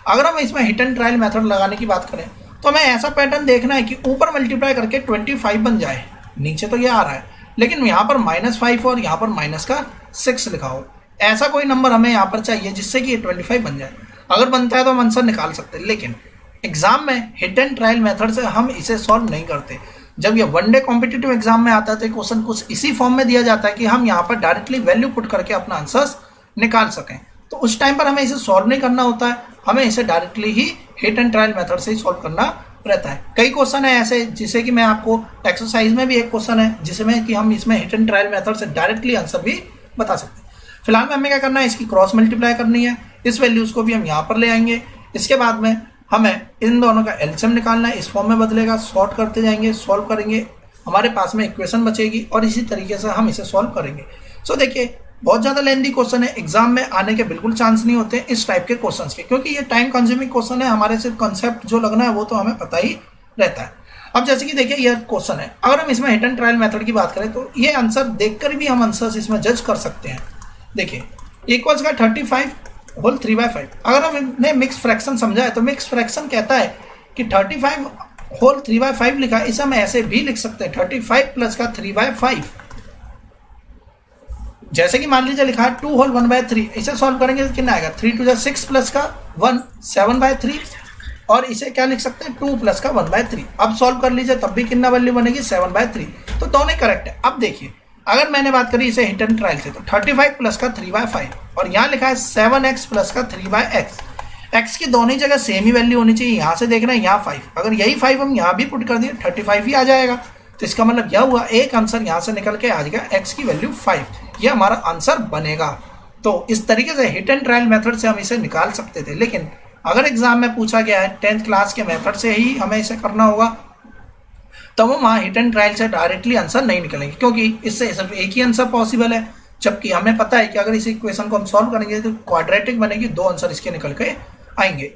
अगर हम इसमें हिट एंड ट्रायल मेथड लगाने की बात करें तो हमें ऐसा पैटर्न देखना है कि ऊपर मल्टीप्लाई करके 25 बन जाए, नीचे तो ये आ रहा है लेकिन यहाँ पर -5 और यहाँ पर माइनस का 6 लिखा हो। ऐसा कोई नंबर हमें यहाँ पर चाहिए जिससे कि ये 25 बन जाए। अगर बनता है तो हम आंसर निकाल सकते हैं, लेकिन एग्जाम में हिट एंड ट्रायल मेथड से हम इसे सॉल्व नहीं करते। जब ये वनडे कॉम्पिटिटिव एग्जाम में आता है तो क्वेश्चन कुछ इसी फॉर्म में दिया जाता है कि हम यहाँ पर डायरेक्टली वैल्यू पुट करके अपना आंसर्स निकाल सकें। तो उस टाइम पर हमें इसे सॉल्व नहीं करना होता है, हमें इसे directly he hit and trial method से ही सॉल्व करना रहता है। कई क्वेश्चन है ऐसे, जिसे कि मैं आपको एक्सरसाइज में भी एक क्वेश्चन है जिसमें कि हम इसमें हिट एंड ट्रायल मेथड से डायरेक्टली आंसर भी बता सकते हैं। फिलहाल में हमें क्या करना है, इसकी क्रॉस मल्टीप्लाई करनी है, इस वैल्यूज को भी हम यहाँ पर ले आएंगे। इसके बाद में हमें इन दोनों का एलसीएम निकालना है, इस फॉर्म में बदलेगा, सॉर्ट करते जाएंगे, सॉल्व करेंगे, हमारे पास में इक्वेशन बचेगी और इसी तरीके से हम इसे सॉल्व करेंगे। सो देखिए बहुत ज़्यादा लेंदी क्वेश्चन है, एग्जाम में आने के बिल्कुल चांस नहीं होते इस टाइप के क्वेश्चंस के, क्योंकि ये टाइम कंज्यूमिंग क्वेश्चन है। हमारे सिर्फ कंसेप्ट जो लगना है वो तो हमें पता ही रहता है। अब जैसे कि देखिए ये क्वेश्चन है, अगर हम इसमें हिट एंड ट्रायल मेथड की बात करें तो ये आंसर देखकर भी हम आंसर्स इसमें जज कर सकते हैं। देखिए इक्वल्स का 35 होल 3/5। अगर हमने मिक्स फ्रैक्शन समझा है तो मिक्स फ्रैक्शन कहता है कि 35 होल 3/5 लिखा है, इसे हम ऐसे भी लिख सकते हैं 35 प्लस का 3/5। जैसे कि मान लीजिए लिखा है 2 होल 1/3, इसे सॉल्व करेंगे तो कितना आएगा 3 2 6 प्लस का 1 7/3 और इसे क्या लिख सकते हैं 2 प्लस का 1/3। अब सॉल्व कर लीजिए तब भी कितना वैल्यू बनेगी 7/3। तो दोनों करेक्ट है। अब देखिए अगर मैंने बात करी इसे हिट एंड ट्रायल से तो 35 प्लस का 3/5 और यहाँ लिखा है 7x प्लस का 3/x। x की दोनों जगह सेम ही वैल्यू होनी चाहिए, यहाँ से देखना है यहाँ 5, अगर यही 5 हम यहाँ भी पुट कर दिए 35 ही आ जाएगा। तो इसका मतलब यह हुआ एक आंसर यहाँ से निकल के आ जाएगा x की वैल्यू 5, यह हमारा आंसर बनेगा। तो इस तरीके से हिट एंड ट्रायल मेथड से हम इसे निकाल सकते थे, लेकिन अगर एग्जाम में पूछा गया है 10th क्लास के मेथड से ही हमें इसे करना होगा तो वो वहाँ हिट एंड ट्रायल से डायरेक्टली आंसर नहीं निकलेंगे, क्योंकि इससे सिर्फ एक ही आंसर पॉसिबल है। जबकि हमें पता है कि अगर इस इक्वेशन को हम सॉल्व करेंगे तो क्वाड्रेटिक बनेगी, 2 आंसर इसके निकल के आएंगे।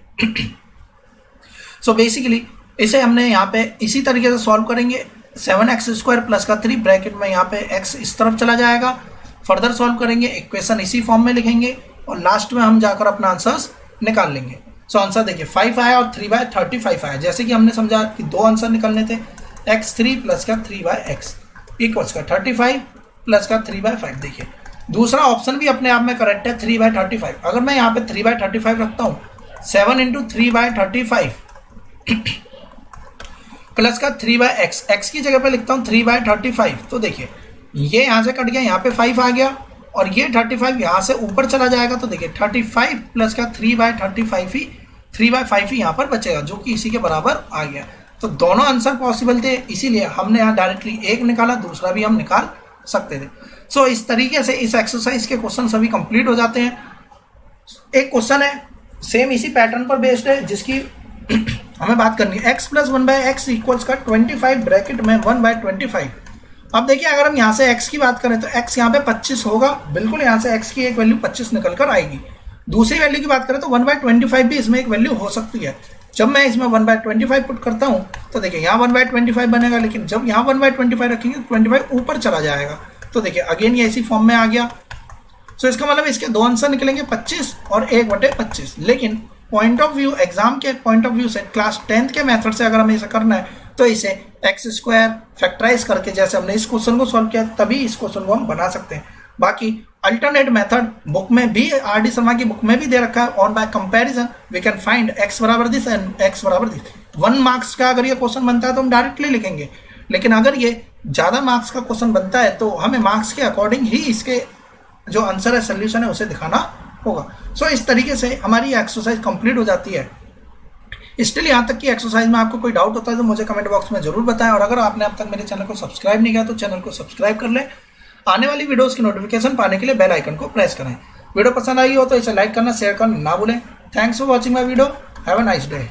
सो बेसिकली इसे हमने यहाँ पे इसी तरीके से सॉल्व करेंगे। 7x² प्लस का 3 ब्रैकेट में यहाँ पे x इस तरफ चला जाएगा, फर्दर सॉल्व करेंगे, इक्वेशन इसी फॉर्म में लिखेंगे और लास्ट में हम जाकर अपना आंसर्स निकाल लेंगे। सो आंसर देखिए 5 आया और 3/35 आया। जैसे कि हमने समझा कि 2 आंसर निकलने थे, x3 प्लस का 3/x इक्वल्स का 35 प्लस का 3/5। देखिए दूसरा ऑप्शन भी अपने आप में करेक्ट है 3/35। अगर मैं यहाँ पे 3/35 रखता हूँ 7 इंटू 3/35 प्लस का 3/x, x की जगह पे लिखता हूँ 3/35। तो देखिए ये यहाँ से कट गया, यहाँ पे 5 आ गया और ये 35 यहाँ से ऊपर चला जाएगा। तो देखिए 35 प्लस का 3/5 ही यहाँ पर बचेगा, जो कि इसी के बराबर आ गया। तो दोनों आंसर पॉसिबल थे, इसीलिए हमने यहाँ डायरेक्टली एक निकाला, दूसरा भी हम निकाल सकते थे। सो इस तरीके से इस एक्सरसाइज के क्वेश्चन सभी कंप्लीट हो जाते हैं। एक क्वेश्चन है सेम इसी पैटर्न पर बेस्ड है जिसकी हमें बात करनी है। x प्लस 1/x इक्वल्स का 25 ब्रैकेट में 1/25। अब देखिए अगर हम यहाँ से x की बात करें तो x यहाँ पे 25 होगा, बिल्कुल यहाँ से x की एक वैल्यू 25 निकल कर आएगी। दूसरी वैल्यू की बात करें तो 1/25 भी इसमें एक वैल्यू हो सकती है। जब मैं इसमें 1/25 पुट करता हूँ तो देखिए यहाँ 1/25 बनेगा, लेकिन जब यहाँ 1/25 रखेंगे तो 25 ऊपर चला जाएगा। तो देखिए अगेन ये इसी फॉर्म में आ गया। सो इसका मतलब इसके 2 आंसर निकलेंगे 25 और 1/25। लेकिन पॉइंट ऑफ व्यू, एग्जाम के पॉइंट ऑफ व्यू से, क्लास 10th के मेथड से अगर हमें इसे करना है तो इसे x² फैक्टराइज करके जैसे हमने इस क्वेश्चन को सॉल्व किया तभी इस क्वेश्चन को हम बना सकते हैं। बाकी अल्टरनेट मेथड बुक में भी, आर डी शर्मा की बुक में भी दे रखा है, और by comparison we can find x बराबर दिस एंड एक्स बराबर दिस। 1 मार्क्स का अगर ये क्वेश्चन बनता है तो हम डायरेक्टली लिखेंगे, लेकिन अगर ये ज़्यादा मार्क्स का क्वेश्चन बनता है तो हमें मार्क्स के अकॉर्डिंग ही इसके जो आंसर है, सोल्यूशन है, उसे दिखाना होगा। सो इस तरीके से हमारी एक्सरसाइज कंप्लीट हो जाती है। स्टिल यहाँ तक की एक्सरसाइज में आपको कोई डाउट होता है तो मुझे कमेंट बॉक्स में जरूर बताएं, और अगर आपने अब तक मेरे चैनल को सब्सक्राइब नहीं किया तो चैनल को सब्सक्राइब कर लें। आने वाली वीडियोस की नोटिफिकेशन पाने के लिए बेल आइकन को प्रेस करें। वीडियो पसंद आई हो तो इसे लाइक करना, शेयर करना ना भूलें। Thanks for watching my video. Have a nice day.